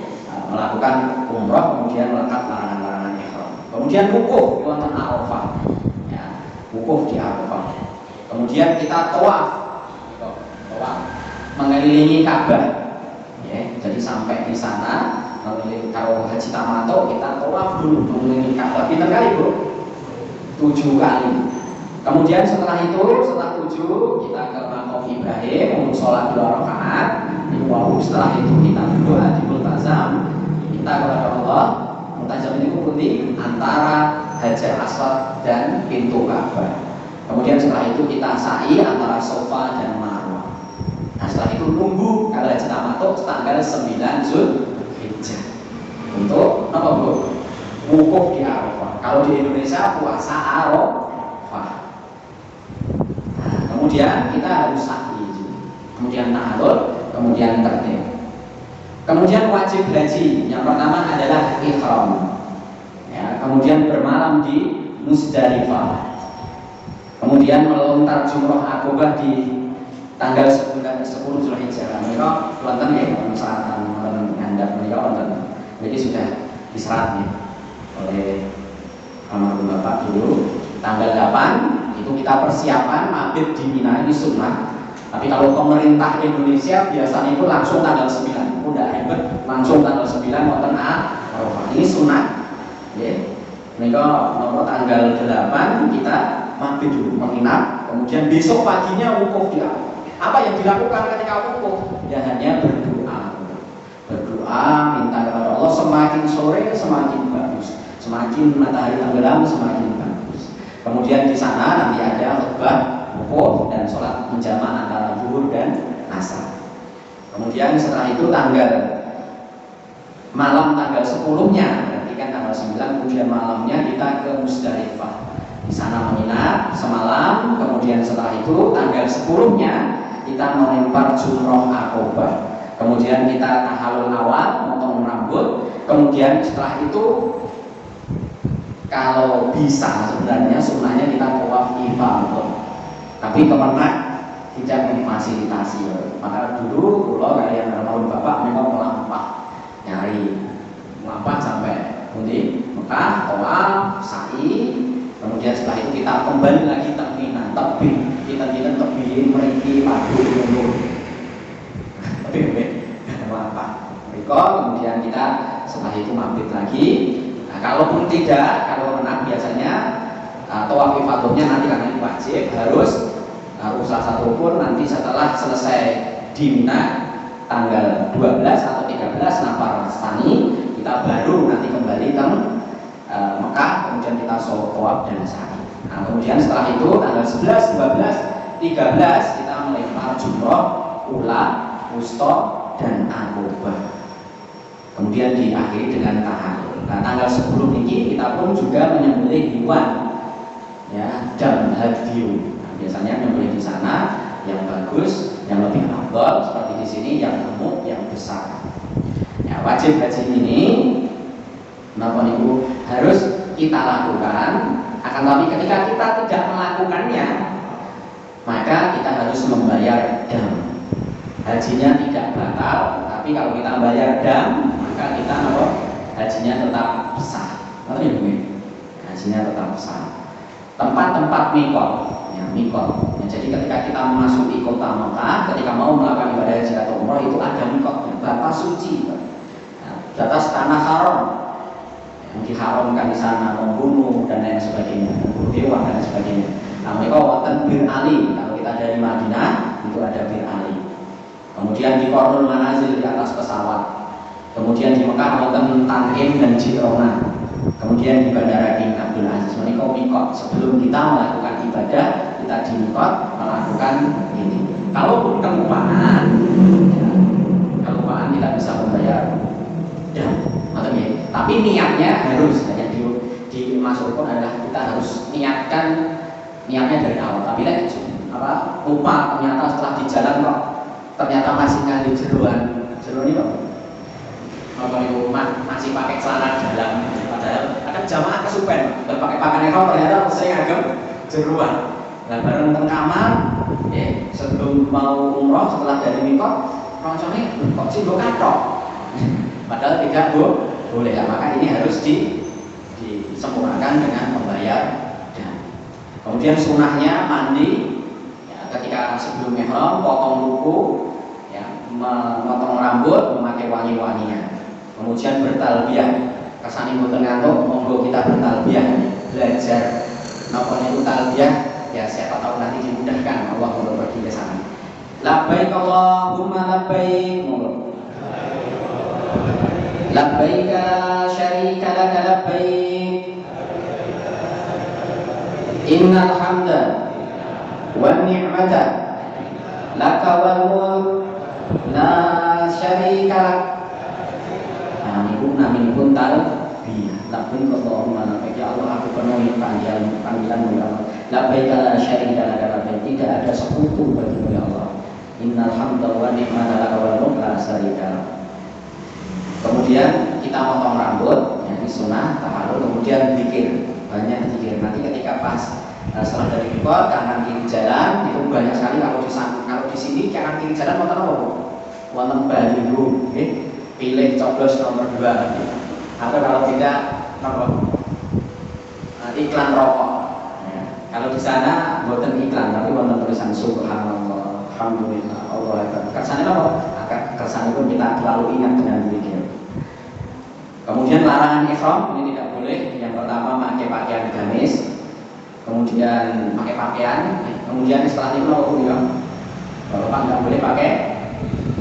melakukan umrah, kemudian melekat larangan-larangan ihram. Kemudian wukuf di wonten Arafah. Ya, wukuf di Arafah. Kemudian kita tawaf mengelilingi Ka'bah. Ya, jadi sampai di sana kalau haji tamato kita tawaf dulu mengelilingi Ka'bah. Pinter kali bro? 7 kali. Kemudian setelah 7 kita ke Maqam Ibrahim untuk sholat 2 rakaat. Setelah itu kita berdoa di multazam, kita kepada Allah. Multazam ini berarti antara Hajar Aswad dan pintu Ka'bah. Kemudian setelah itu kita sa'i antara Safa dan Marwah. Nah setelah itu nunggu kalau haji tamato tanggal 9 Zulhijjah untuk apa bro? Wukuf di Arafah. Kalau di Indonesia puasa Arafah. Nah, kemudian kita harus sa'i, kemudian ta'arud, kemudian tertib. Kemudian wajib haji yang pertama adalah ihram. Ya, kemudian bermalam di Musdalifah. Kemudian melontar jumroh akobah di tanggal 10 Zulhijjah. Mereka wonten ya persyaratan ngandap mereka wonten. Jadi sudah diserat ya oleh almarhum Bapak dulu. Tanggal 8 itu kita persiapan mabit di Mina, ini sunnah. Tapi kalau pemerintah Indonesia biasanya itu langsung tanggal 9. Udah hebat, langsung tanggal 9 wonten Arafah. Ini sunnah. Ya. Mereka nomor tanggal 8 kita mabit dulu menginap, kemudian besok paginya wukuf di Arafah. Apa yang dilakukan ketika wukuf? Ya hanya berdoa. Berdoa minta kepada Allah, semakin sore semakin bagus. Semakin matahari tenggelam semakin bagus. Kemudian di sana nanti ada khutbah wukuf dan sholat menjamaah antara zuhur dan asar. Kemudian setelah itu malam tanggal 10-nya, berarti kan tanggal 9, kemudian malamnya kita ke Musdalifah. Di sana menginap semalam, kemudian setelah itu tanggal 10-nya kita melempar jumroh akobah. Kemudian kita tahallul awal, potong rambut. Kemudian setelah itu kalau bisa sebenarnya sunnahnya kita tawaf ifadah. Tapi kemenak tidak memfasilitasi. Maka dulu kalau kalian almarhum Bapak memang melampah melampah sampai di Mekah, tawaf, sa'i. Kemudian setelah itu kita kembali lagi ke Mina, tebing, kita tebing meriki padu dulu. Tapi melampah. Kemudian kita setelah itu mabit lagi. Nah, kalaupun tidak, kalau menang biasanya tawaf ifadahnya nanti karena ini wajib harus salah satu pun nanti setelah selesai di Mina tanggal 12 atau 13 nafar sani kita baru nanti kembali ke Mekah, kemudian kita tawaf dan sa'i. Nah, kemudian setelah itu tanggal 11, 12, 13 kita melempar jumroh, ula, wusta dan akobah. Kemudian diakhiri dengan tahallul. Nah, tanggal 10 ini kita pun juga menyembelih hewan, ya, dan hadiu. Nah, biasanya menyembelih di sana yang bagus, yang lebih afdal seperti di sini yang gemuk, yang besar. Ya, wajib haji ini kenapa niku harus kita lakukan. Akan tapi ketika kita tidak melakukannya, maka kita harus membayar dam. Hajinya tidak batal, tapi kalau kita bayar dam, maka kita hajinya tetap sah. Hajinya tetap sah. Tempat-tempat mikot, ya, mikot. Ya, jadi ketika kita memasuki kota Mekah, ketika mau melakukan ibadah haji atau umroh itu ada mikotnya, batas suci, ya, batas tanah haram yang diharamkan di sana, membunuh dan lain sebagainya, membunuh hewan dan sebagainya. Nah, mereka wonten Bir Ali. Kalau kita dari Madinah itu ada Bir Ali. Kemudian di Qarnul Manazil di atas pesawat. Kemudian di Mekah wonten Tan'im dan Jirona. Kemudian di Bandara King Abdul Aziz. Menika mikot. Sebelum kita melakukan ibadah, kita di mikot melakukan ini. Kalau kelupaan, ya, kelupaan kita bisa membayar. Ya, ya. Tapi niatnya harus yang dimasukkan adalah kita harus niatnya dari awal. Tapi lupa ternyata setelah di jalan kok ternyata masih ngalih jeruan ini kok masih pakai celana dalam, padahal ada jamaah kesupen dan pakai pakaian ekor ternyata saya agak jeruan. Nah bareng teng kamar, ya, sebelum mau umroh setelah dari mikot, roncone kok cindo katok, padahal tidak boleh. Ya, maka ini harus disempurnakan dengan membayar. Kemudian sunahnya mandi, ya, ketika sebelum ihram potong kuku, ya, memotong rambut, memakai wangi-wangian. Kemudian bertalbiyah. Kesane mboten ngantuk, monggo kita bertalbiyah, belajar napa niku talbiyah, ya siapa tahu nanti dimudahkan Allah untuk pergi ke sana. Labbaik Allahumma labbaik. Labbaik la syarika lak labbaik. Innal hamda wan ni'mata laka wal mulk la syarika lak. Naminipun talbiyah. Labbaik Allahumma labbaik, ya Allah aku penuhi panggilan-Mu ya Allah. Labbaik la syarika lak labbaik, tidak ada sekutu bagimu ya Allah. Innal hamda wan ni'mata laka wal mulk la syarika lak. Kemudian kita potong rambut, ya, ini sunnah tahallul. Kemudian zikir, banyak zikir. Nanti ketika pas setelah dari mikot, kanan kiri jalan itu banyak sekali. Kalau di sini kanan kiri jalan wonten apa? Wonten baliho, nggih. Pilih coblos nomor 2, atau kalau tidak iklan rokok. Ya. Kalau di sana bukan iklan, tapi bukan tulisan Subhanallah, Alhamdulillah, Allah Akbar. Kersane apa? Kersane pun kita terlalu ingat dengan zikir. Kemudian larangan ihram ini tidak boleh. Yang pertama pakai pakaian gamis, kemudian pakai pakaian, kemudian setelah itu apa? Bapak nggak boleh pakai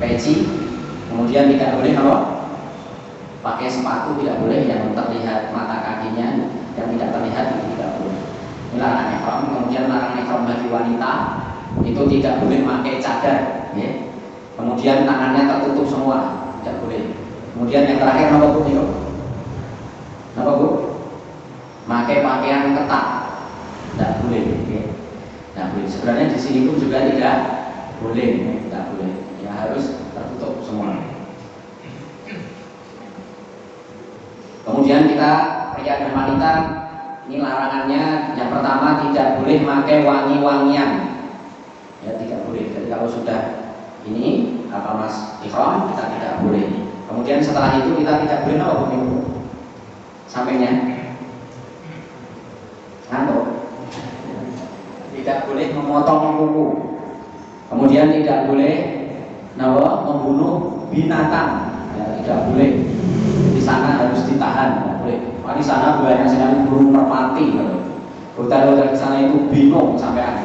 peci. Kemudian tidak boleh kalau pakai sepatu, tidak boleh yang terlihat mata kakinya, yang tidak terlihat itu tidak boleh. Ini larangan ihram. Kemudian larangan ihram bagi wanita itu tidak boleh pakai cadar, ya. Kemudian tangannya tertutup semua, tidak boleh. Kemudian yang terakhir apa Bu? Apa Bu? Pakai pakaian ketat, tidak boleh. Ya. Tidak boleh. Sebenarnya di sini pun juga tidak boleh, ya. Tidak boleh. Ya harus tertutup semua. Kemudian kita pria dan wanita ini larangannya yang pertama tidak boleh pakai wangi-wangian, ya tidak boleh. Jadi kalau sudah ini mas ihram kita tidak boleh. Kemudian setelah itu kita tidak boleh apa Bu? Sampainya ngantuk, tidak boleh memotong kuku. Kemudian tidak boleh membunuh binatang, ya, tidak boleh. Di sana harus ditahan, tidak boleh. Di sana banyak sekali burung merpati. Hotel-hotel di sana itu bingung sampai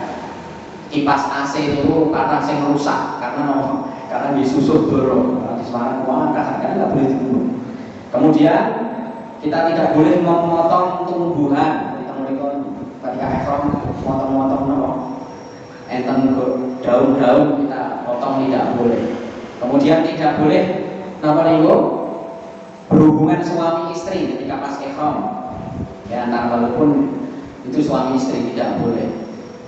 kipas AC itu karena saya rusak karena disusup dorong. Di Semarang keuangan kadang nggak boleh dibunuh. Kemudian kita tidak boleh memotong tumbuhan. Ketika ihram motong-motong enten daun-daun kita potong tidak boleh. Kemudian tidak boleh berhubungan suami istri ketika pas ihram. Ya, walaupun itu suami istri tidak boleh.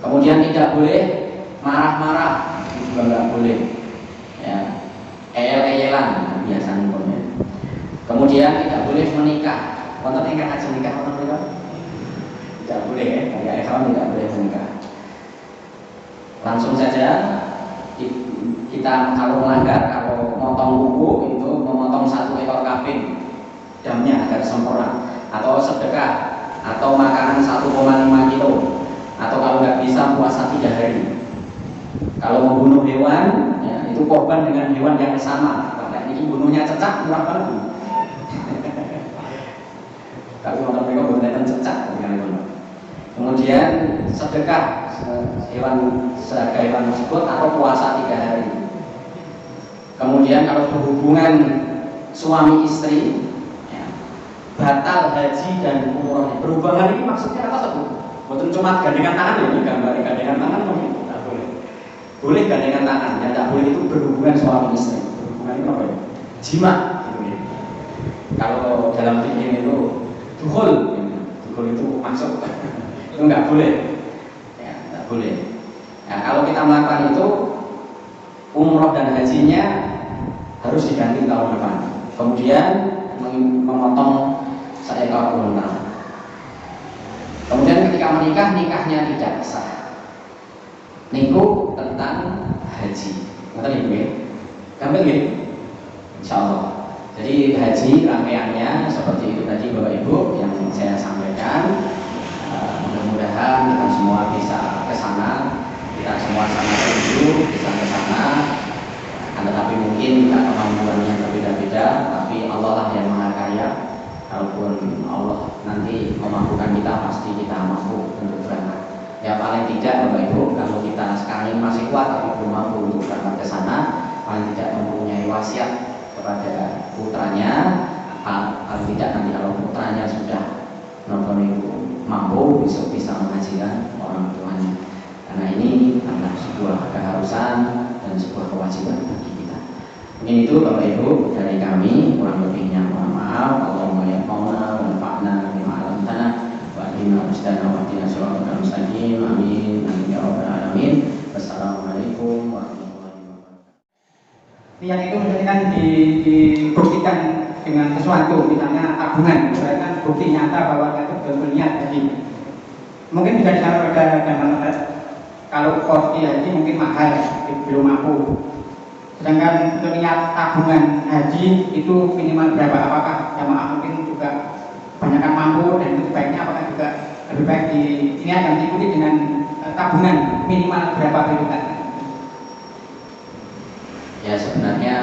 Kemudian tidak boleh marah-marah, itu juga nggak boleh. Ya, eyel-eyelan biasanya pokoknya. Kemudian tidak boleh menikah. Wonten ingkang ajeng nikah wonten menika? Tidak boleh ya, dari ihram tidak boleh menikah. Langsung saja kita kalau melanggar, kalau motong kuku itu memotong 1 ekor kambing damnya agar sempurna, atau sedekah, atau makanan 1,5 kilo, atau kalau nggak bisa puasa 3 hari. Kalau membunuh hewan, ya, itu korban dengan hewan yang sama. Karena ini bunuhnya cecak, murah banget. Tapi orang mereka benar-benar cecak. Kemudian sedekah hewan seharga hewan tersebut atau puasa 3 hari. Kemudian kalau berhubungan suami istri, ya, batal haji dan umroh. Perubahan ini maksudnya apa tuh? Bukan cuma gandengan tangan ya, ini gambar gandengan tangan mungkin tidak boleh. Boleh gandengan tangan, yang tidak boleh itu berhubungan suami istri. Berhubungan itu apa ya? Jima. Gitu ya. Kalau dalam fikih itu dukhul itu masuk. Itu nggak boleh. Ya, nggak boleh. Nah, kalau kita melakukan itu, umroh dan hajinya harus diganti tahun depan. Kemudian memotong seekor unta. Kemudian ketika menikah, nikahnya tidak sah. Niku tentang haji. Ngerti ibu ya? Gampang ya? Insya Allah. Jadi haji rangkaiannya seperti itu tadi Bapak Ibu yang saya sampaikan. Mudah-mudahan kita semua bisa ke sana. Kita semua sama dulu bisa ke sana. Tetapi mungkin kita kemampuannya berbeda-beda. Tapi Allah lah yang Maha Kaya. Kalaupun Allah nanti memampukan kita, pasti kita mampu untuk berangkat. Ya paling tidak Bapak Ibu, kalau kita sekarang ini masih kuat tapi belum mampu untuk berangkat ke sana, paling tidak mempunyai wasiat kepada putranya, paling tidak nanti kalau putranya sudah mampu besok bisa mengajikan orang tuanya. Karena ini adalah sebuah keharusan dan sebuah kewajiban bagi kita. Mungkin itu Bapak Ibu dari kami, kurang lebihnya mohon maaf. Allahumma ya mauna wa nafa'na bima 'allamtana wa ahdina rusdana wa ahdina siratal mustaqim. Amin. Amin ya rabbal alamin. Wassalamualaikum warahmatullahi wabarakatuh. Yang itu misalnya kan dibuktikan dengan sesuatu, misalnya tabungan, misalnya kan bukti nyata bahwa itu betul niat haji. Mungkin bisa disampaikan pada gambaran kalau kos haji mungkin mahal, belum mampu. Sedangkan untuk niat tabungan haji itu minimal berapa? Apakah jamaah mungkin juga banyakkan mampu dan itu sebaiknya apakah juga lebih baik niat yang diikuti dengan tabungan minimal berapa periode? Ya sebenarnya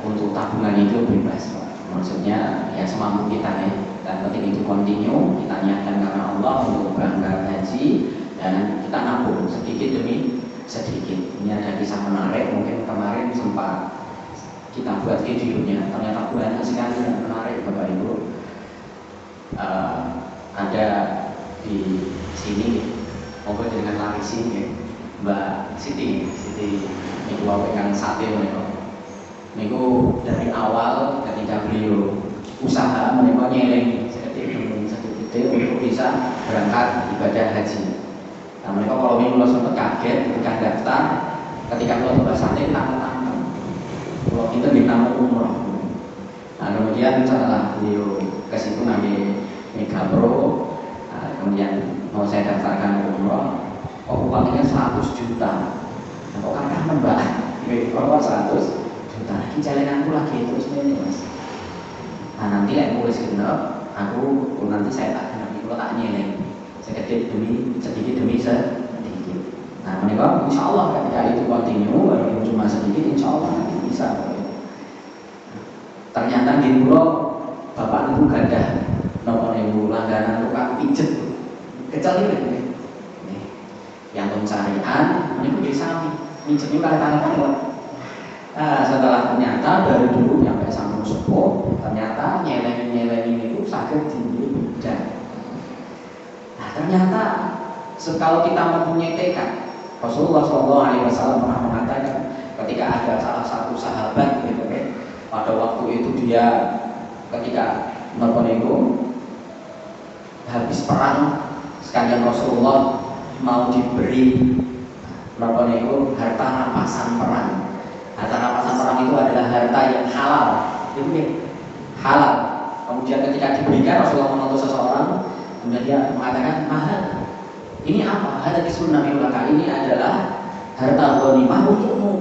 untuk tabungan itu bebas, maksudnya ya semampu kita ya. Dan penting itu kontinu, kita niatkan karena Allah untuk berangkat haji dan kita nabung sedikit demi sedikit. Ini ada kisah menarik, mungkin kemarin sempat kita buat videonya, ternyata banyak sekali yang menarik Bapak Ibu. Ada di sini, ngobrol dengan Larisi ya, Mbak Siti niku wae kang sate menika. Niku dari awal ketika beliau usaha menika nyeling sedikit untuk bisa berangkat ibadah haji. Nah mereka kalau minggu sempat kaget ketika daftar, ketika keluar bahasanya tamu-tamu kalau kita ditamu umroh. Nah kemudian setelah beliau ke situ ngambil Mega Pro, nah, kemudian mau saya daftarkan umroh, kok upahnya 100 juta. Nah, kok kakak mbak, kalau 100 juta, lagi jalananku lagi terus ini mas. Nah nanti yang tulis genap, aku nanti saya tak genap, kalau tak nyeleng sedikit demi sedikit. Nah menikah insya Allah ketika itu kontinu, walaupun cuma sedikit, insya Allah nanti bisa. Ternyata di pulau bapak itu gadah nomor ibu langganan tukang pijet, kecil ini. Yang pencarian, menikah jadi sami, pijetnya kali tangan. Nah setelah ternyata dari dulu sampai sampai sepuh, ternyata nyelengin itu sakit tinggi dan. Nah ternyata kalau kita mempunyai tekad, Rasulullah SAW pernah mengatakan ketika ada salah satu sahabat gitu kan, pada waktu itu dia ketika nonton itu habis perang sekalian Rasulullah mau diberi nonton itu harta rampasan perang. Harta rampasan perang itu adalah harta yang halal, itu ya halal. Kemudian ketika diberikan Rasulullah menuntut seseorang, kemudian dia mengatakan mahal. Ini apa? Hadati sunnah ulaka, ini adalah harta ghanimah untukmu.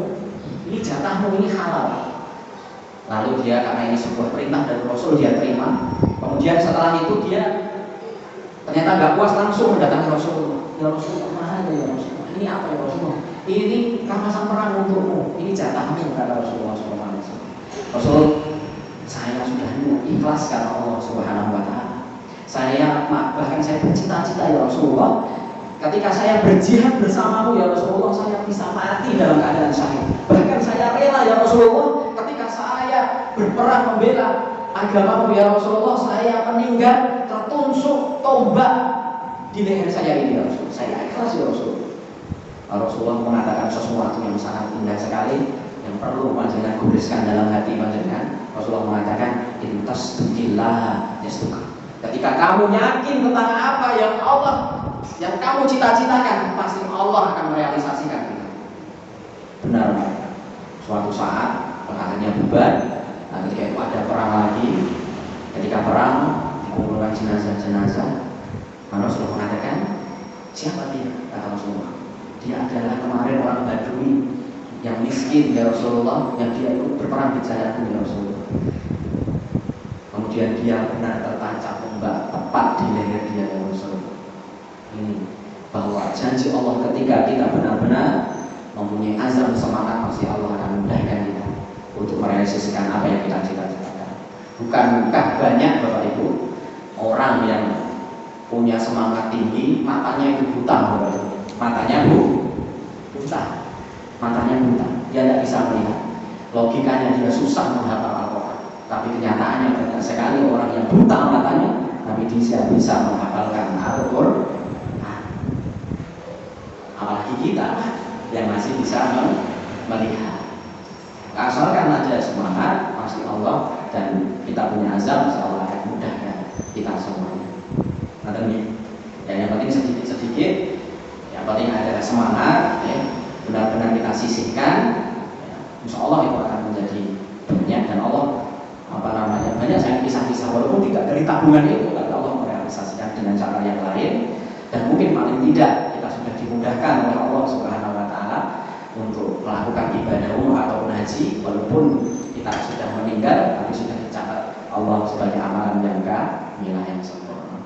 Ini jatahmu, ini halal. Lalu dia karena ini sebuah perintah dari Rasul dia terima. Kemudian setelah itu dia ternyata Ternyata nggak puas langsung mendatangi Rasulullah. Ya Rasulullah, mana ya Rasulullah? Ini apa ya Rasulullah? Ini rampasan perang untukmu. Ini jatahmu, kata Rasulullah SAW. Rasul, saya sudah ikhlas karena Allah Subhanahu Wa Taala. Saya bahkan saya bercita-cita ya Rasulullah, ketika saya berjihad bersamamu ya Rasulullah, saya bisa mati dalam keadaan syahid. Bahkan saya rela ya Rasulullah, ketika saya berperang membela agamamu ya Rasulullah, saya meninggal tertusuk tombak di leher saya ini ya Rasulullah. Saya ikhlas ya Rasulullah. Rasulullah mengatakan sesuatu yang sangat indah sekali yang perlu panjenengan gubriskan dalam hati panjenengan. Rasulullah mengatakan, "Intasdukillah yasduk." Ketika kamu yakin tentang apa yang kamu cita-citakan, pasti Allah akan merealisasikan itu. Benar, suatu saat perangnya bubar. Nah, ketika itu ada perang lagi. Ketika perang dikumpulkan jenazah-jenazah. Rasulullah mengatakan, siapa dia? Kata Rasulullah, dia adalah kemarin orang Badui yang miskin ya Rasulullah, yang dia ikut berperang di jalanku ya Rasulullah. Kemudian dia benar tertancap tombak tepat di leher dia ya Rasulullah. Ini bahwa janji Allah ketika kita benar-benar mempunyai azam semangat, pasti Allah akan mudahkan kita untuk merealisasikan apa yang kita cita-citakan. Bukankah banyak Bapak Ibu orang yang punya semangat tinggi, matanya itu buta Bapak Ibu. Matanya buta. Matanya buta. Dia tidak bisa melihat. Logikanya dia susah menghafal Al-Quran. Tapi kenyataannya banyak sekali orang yang buta matanya, tapi dia bisa menghafalkan Al-Quran. Apalagi kita yang masih bisa melihat. Asalkan aja semangat, pasti Allah dan kita punya azam, insya Allah akan mudahkan kita semuanya. Nah, ini yang penting sedikit-sedikit, yang penting ada semangat, ya, benar-benar kita sisihkan, ya, insya Allah itu akan menjadi banyak dan Allah banyak saya kisah-kisah walaupun tidak dari tabungan itu, tapi Allah merealisasikan dengan cara yang lain dan mungkin paling tidak kita sudah dimudahkan oleh Allah Subhanahu Wa Taala untuk melakukan ibadah umrah ataupun haji, walaupun kita sudah meninggal tapi sudah dicatat Allah sebagai amalan yang milah yang sempurna.